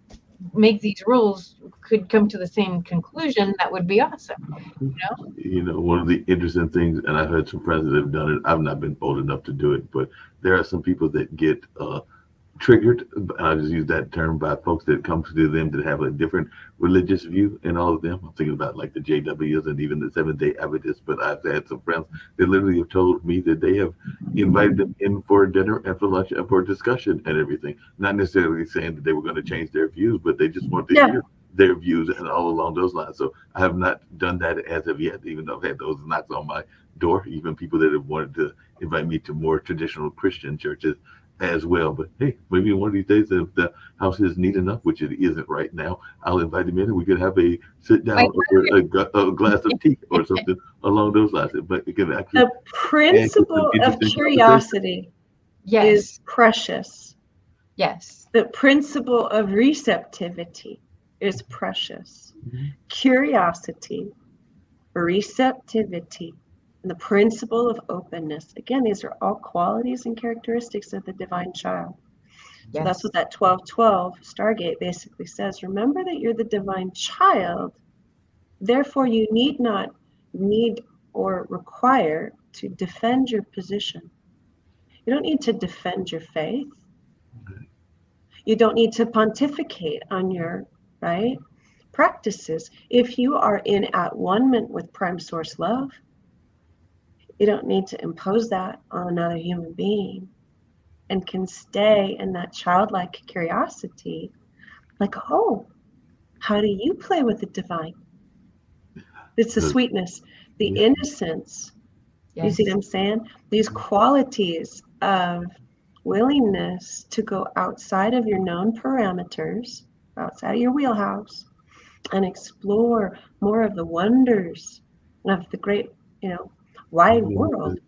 make these rules could come to the same conclusion, that would be awesome. One of the interesting things, and I've had some friends that have done it. I've not been bold enough to do it, but there are some people that get triggered, and I just use that term, by folks that come to them that have a different religious view, and all of them. I'm thinking about like the JWs and even the Seventh Day Adventists. But I've had some friends that literally have told me that they have invited them in for dinner and for lunch and for discussion and everything. Not necessarily saying that they were going to change their views, but they just want to Yeah. hear their views and all along those lines. So I have not done that as of yet, even though I've had those knocks on my door, even people that have wanted to invite me to more traditional Christian churches as well. But hey, maybe one of these days, if the house is neat enough, which it isn't right now, I'll invite him in and we could have a sit down Like, over a glass of tea or something along those lines. But it can actually The add to some principle of interesting conversation. curiosity yes, is precious. yes, The principle of receptivity is precious. Mhm. Curiosity, receptivity, and the principle of openness. Again, these are all qualities and characteristics of the divine child. So that's yes, what that 1212 Stargate basically says. Remember that you're the divine child, therefore you need or require to defend your position. You don't need to defend your faith. You don't need to pontificate on your right practices. If you are in at one-ment with prime source love, you don't need to impose that on another human being, and can stay in that childlike curiosity, like, oh, how do you play with the divine? It's the Good. sweetness, the Yeah. innocence. You see yes, what I'm saying? These qualities of willingness to go outside of your known parameters, outside of your wheelhouse, and explore more of the wonders of the great, wide world.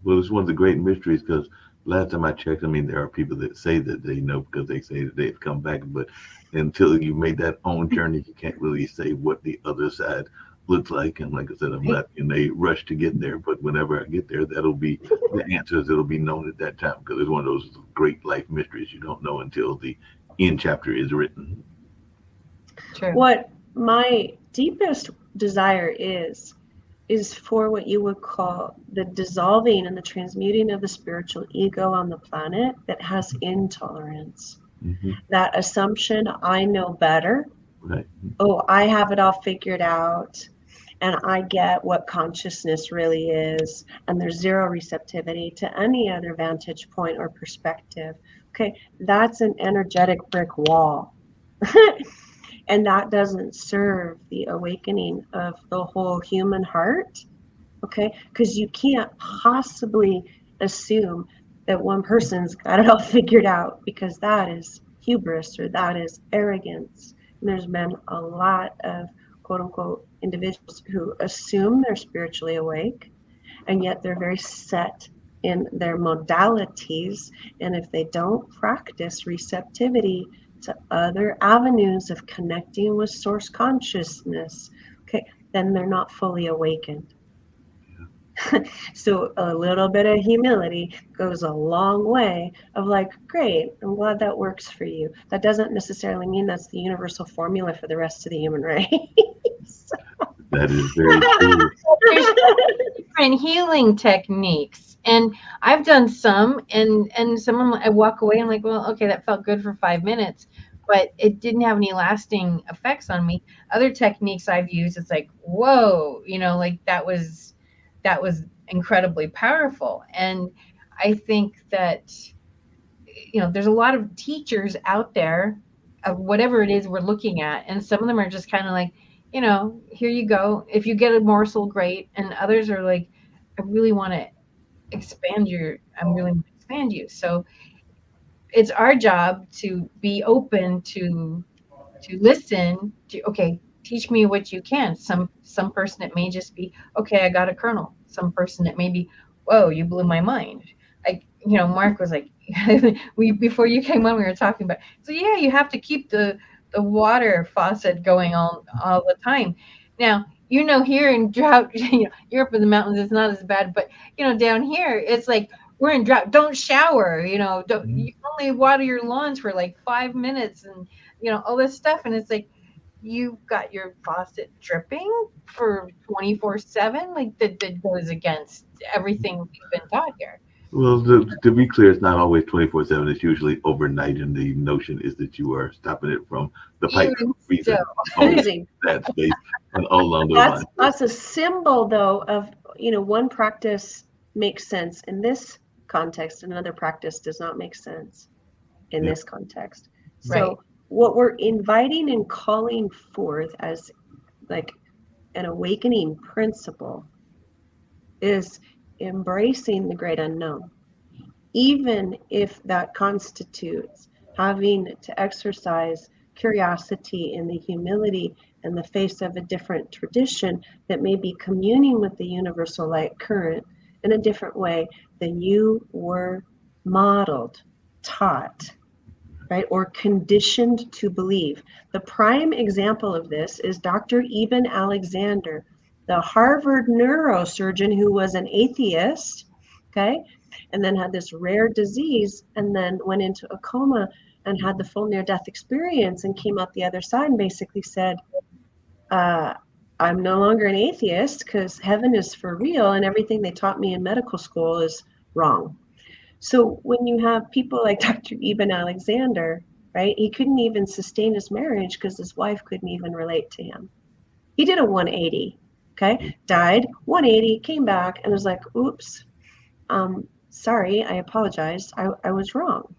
Well, it's one of the great mysteries because last time I checked, I mean, there are people that say that they know because they say that they've come back, but until you made that own journey, you can't really say what the other side looks like. And like I said, I'm right, not in a rush to get there, but whenever I get there, that'll be the answers that'll be known at that time because it's one of those great life mysteries you don't know until the end chapter is written. true. What my deepest desire is for what you would call the dissolving and the transmuting of the spiritual ego on the planet that has intolerance. Hmm. That assumption, I know better. Right. Oh, I have it all figured out, and I get what consciousness really is, and there's zero receptivity to any other vantage point or perspective. Okay, that's an energetic brick wall. And that doesn't serve the awakening of the whole human heart. Okay, because you can't possibly assume that one person's got it all figured out, because that is hubris or that is arrogance. And there's been a lot of quote unquote individuals who assume they're spiritually awake, and yet they're very set in their modalities. And if they don't practice receptivity to other avenues of connecting with source consciousness, okay, then they're not fully awakened. So a little bit of humility goes a long way of like, great, I'm glad that works for you. That doesn't necessarily mean that's the universal formula for the rest of the human race. That is very true. There's different healing techniques, and I've done some, and some of them I walk away and I'm like, well, okay, that felt good for 5 minutes, but it didn't have any lasting effects on me. Other techniques I've used, it's like, whoa, like that was incredibly powerful. And I think that there's a lot of teachers out there of whatever it is we're looking at, and some of them are just kind of like, here you go. If you get a morsel, great. And others are like, I really want to I'm really want to expand you. So it's our job to be open to listen to, okay, teach me what you can. Some person it may just be, okay, I got a kernel. Some person it may be, whoa, you blew my mind. Like, Mark was like, we before you came on, we were talking about, so yeah, you have to keep the water faucet going all the time. Now, here in drought, Europe in the mountains, it's not as bad, but down here, it's like we're in drought. Don't shower. Don't Mhm. you only water your lawns for like 5 minutes, and all this stuff. And it's like you've got your faucet dripping for 24/7. Like that goes against everything we've been taught here. Well, to be clear, it's not always 24/7. It's usually overnight, and the notion is that you are stopping it from the pipe Even still, freezing all in Freezing. that space and all along those That's lines. that's a symbol though of, one practice makes sense in this context, another practice does not make sense in Yeah. this context. right, So what we're inviting and calling forth as like an awakening principle is embracing the great unknown, even if that constitutes having to exercise curiosity and the humility in the face of a different tradition that may be communing with the universal light current in a different way than you were modeled, taught, right, or conditioned to believe. The prime example of this is Dr. Eben Alexander, the Harvard neurosurgeon who was an atheist, okay, and then had this rare disease and then went into a coma and had the full near death experience and came out the other side and basically said, uh, I'm no longer an atheist because heaven is for real and everything they taught me in medical school is wrong. So when you have people like Dr. Eben Alexander, right, he couldn't even sustain his marriage because his wife couldn't even relate to him. He did a 180, okay, died, 180, came back and was like, oops, sorry, I apologize. I was wrong.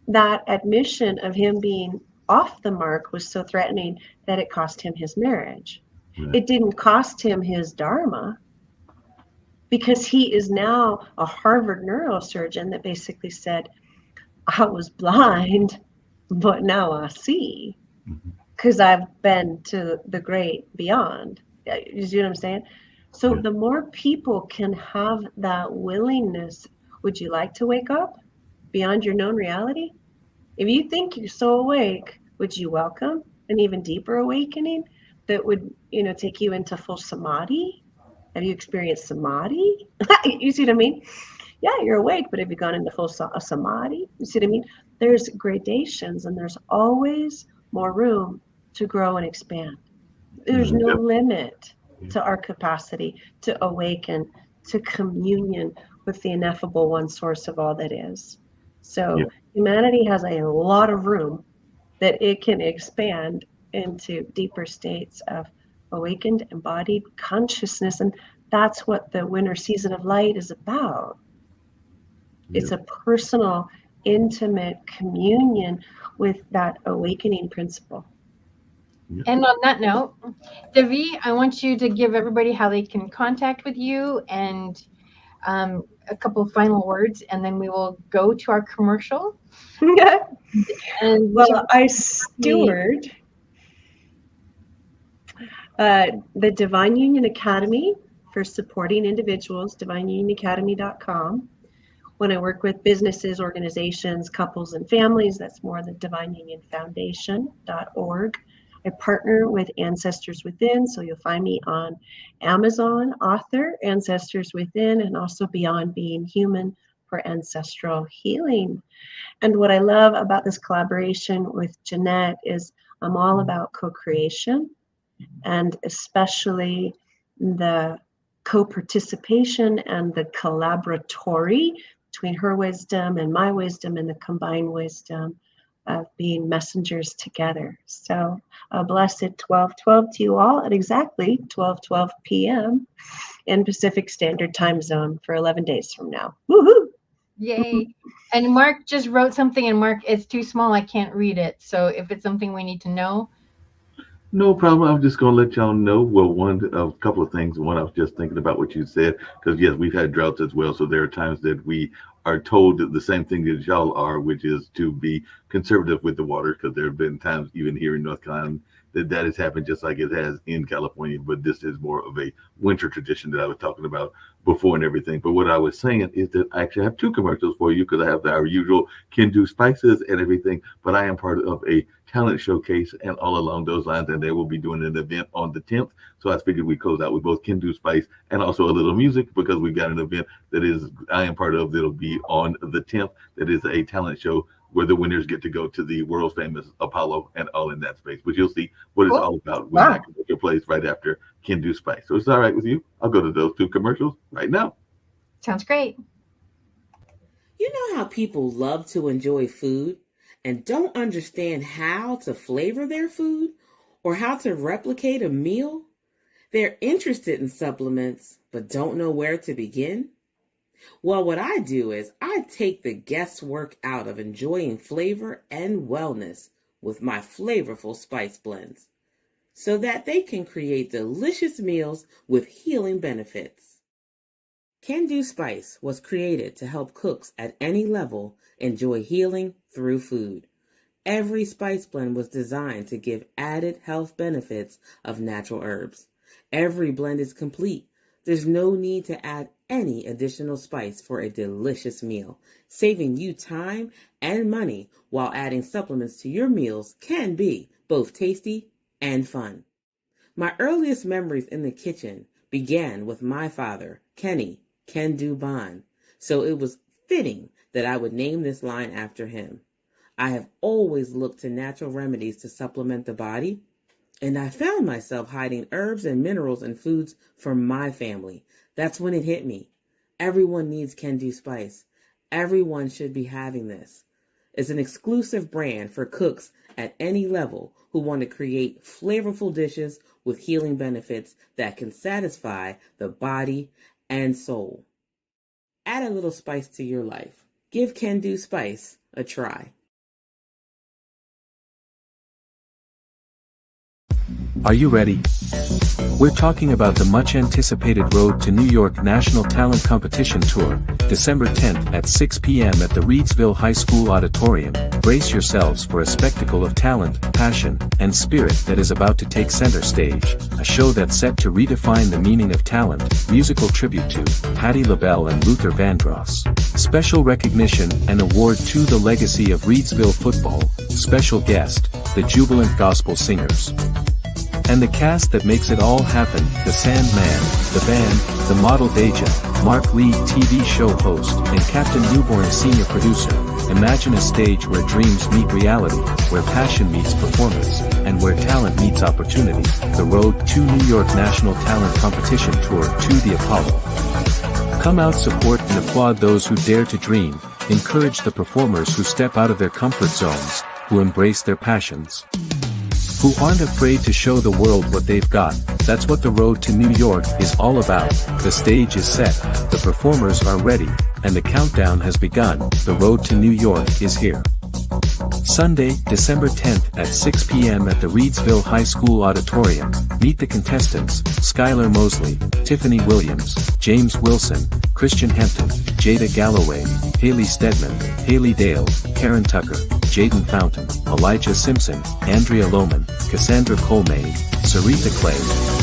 That admission of him being off the mark was so threatening that it cost him his marriage. Right. It didn't cost him his dharma because he is now a Harvard neurosurgeon that basically said, I was blind, but now I see Mhm. because I've been to the great beyond. You see what I'm saying? So Yeah. the more people can have that willingness, would you like to wake up beyond your known reality? If you think you're so awake, would you welcome an even deeper awakening that would, take you into full samadhi? Have you experienced samadhi? You see what I mean? Yeah, you're awake, but have you gone into full samadhi? You see what I mean? There's gradations and there's always more room to grow and expand. There's no Yep. limit to our capacity to awaken, to communion with the ineffable one source of all that is. Yeah. So humanity has a lot of room that it can expand into deeper states of awakened, embodied consciousness. And that's what the winter season of light is about. Yeah. It's a personal, intimate communion with that awakening principle. Yeah. and on that note, Devi, I want you to give everybody how they can contact with you, and a couple of final words, and then we will go to our commercial. And which Well, I we steward the Divine Union Academy for supporting individuals, divineunionacademy.com. When I work with businesses, organizations, couples, and families, that's more the divineunionfoundation.org. I partner with Ancestors Within, so you'll find me on Amazon, author, Ancestors Within, and also Beyond Being Human for ancestral healing. And what I love about this collaboration with Jeanette is I'm all about co-creation and especially the co-participation and the collaboratory between her wisdom and my wisdom and the combined wisdom of being messengers together. So a blessed 12:12 to you all at exactly 12:12 p.m. in Pacific Standard Time Zone for 11 days from now. Woohoo! yay. And Mark just wrote something, and Mark, it's too small. I can't read it. So if it's something we need to know, No problem. I'm just gonna let y'all know. Well, a couple of things. One, I was just thinking about what you said because yes, we've had droughts as well. So there are times that we are told the same thing as y'all are, which is to be conservative with the water. Because there have been times, even here in North Carolina, that has happened just like it has in California. But this is more of a winter tradition that I was talking about before and everything. But what I was saying is that I actually have two commercials for you because I have our usual Can Do Spices and everything, but I am part of a talent showcase and all along those lines, and they will be doing an event on the 10th. So I figured we close out with both Can Do Spice and also a little music because we've got an event that is I am part of that'll be on the 10th. That is a talent show where the winners get to go to the world famous Apollo and all in that space. But you'll see what it's all about when I can take your place right after Can Do Spice. So it's all right with you. I'll go to those two commercials right now. Sounds great. You know how people love to enjoy food and don't understand how to flavor their food or how to replicate a meal? They're interested in supplements but don't know where to begin? Well, what I do is I take the guesswork out of enjoying flavor and wellness with my flavorful spice blends so that they can create delicious meals with healing benefits. Can Do Spice was created to help cooks at any level enjoy healing through food. Every spice blend was designed to give added health benefits of natural herbs. Every blend is complete. There's no need to add any additional spice for a delicious meal. Saving you time and money while adding supplements to your meals can be both tasty and fun. My earliest memories in the kitchen began with my father, Kenny Can Do Bond, so it was fitting that I would name this line after him. I have always looked to natural remedies to supplement the body, and I found myself hiding herbs and minerals in foods for my family. That's when it hit me. Everyone needs Can Do Spice. Everyone should be having this. It's an exclusive brand for cooks at any level who want to create flavorful dishes with healing benefits that can satisfy the body and soul. Add a little spice to your life. Give Can Do Spice a try. Are you ready? We're talking about the much-anticipated Road to New York National Talent Competition Tour, December 10th at 6 p.m. at the Reedsville High School Auditorium. Brace yourselves for a spectacle of talent, passion, and spirit that is about to take center stage. A show that's set to redefine the meaning of talent. Musical tribute to Patti LaBelle and Luther Vandross. Special recognition and award to the legacy of Reedsville football. Special guest, the Jubilant Gospel Singers. And the cast that makes it all happen, the Sandman, the band, the model Deja, Mark Lee TV show host, and Captain Newborn senior producer. Imagine a stage where dreams meet reality, where passion meets performance, and where talent meets opportunity. The Road to New York National Talent Competition Tour to the Apollo. Come out, support and applaud those who dare to dream, encourage the performers who step out of their comfort zones, who embrace their passions, who aren't afraid to show the world what they've got. That's what the Road to New York is all about. The stage is set, the performers are ready, and the countdown has begun. The Road to New York is here. Sunday, December 10th at 6 p.m. at the Reedsville High School Auditorium. Meet the contestants, Skylar Mosley, Tiffany Williams, James Wilson, Christian Hampton, Jada Galloway, Haley Stedman, Haley Dale, Karen Tucker, Jaden Fountain, Elijah Simpson, Andrea Lohman, Cassandra Colmay, Sarita Clay,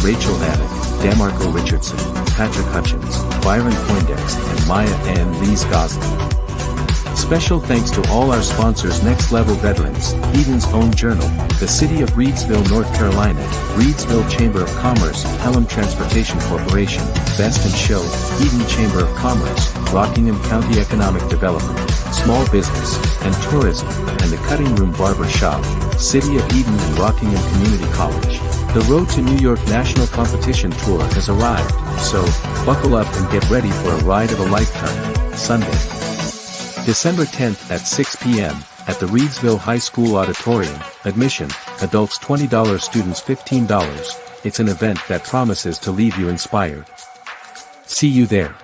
Rachel Addick, Damarco Richardson, Patrick Hutchins, Byron Poindexter, and Maya Ann Lees Goslin. Special thanks to all our sponsors: Next Level Veterans, Eden's Own Journal, the City of Reedsville, North Carolina, Reedsville Chamber of Commerce, Pelham Transportation Corporation, Best in Show, Eden Chamber of Commerce, Rockingham County Economic Development, Small Business and Tourism, and the Cutting Room Barber Shop, City of Eden and Rockingham Community College. The Road to New York National Competition Tour has arrived, so buckle up and get ready for a ride of a lifetime. Sunday, December 10th at 6 p.m. at the Reedsville High School Auditorium. Admission, adults $20, students $15. It's an event that promises to leave you inspired. See you there.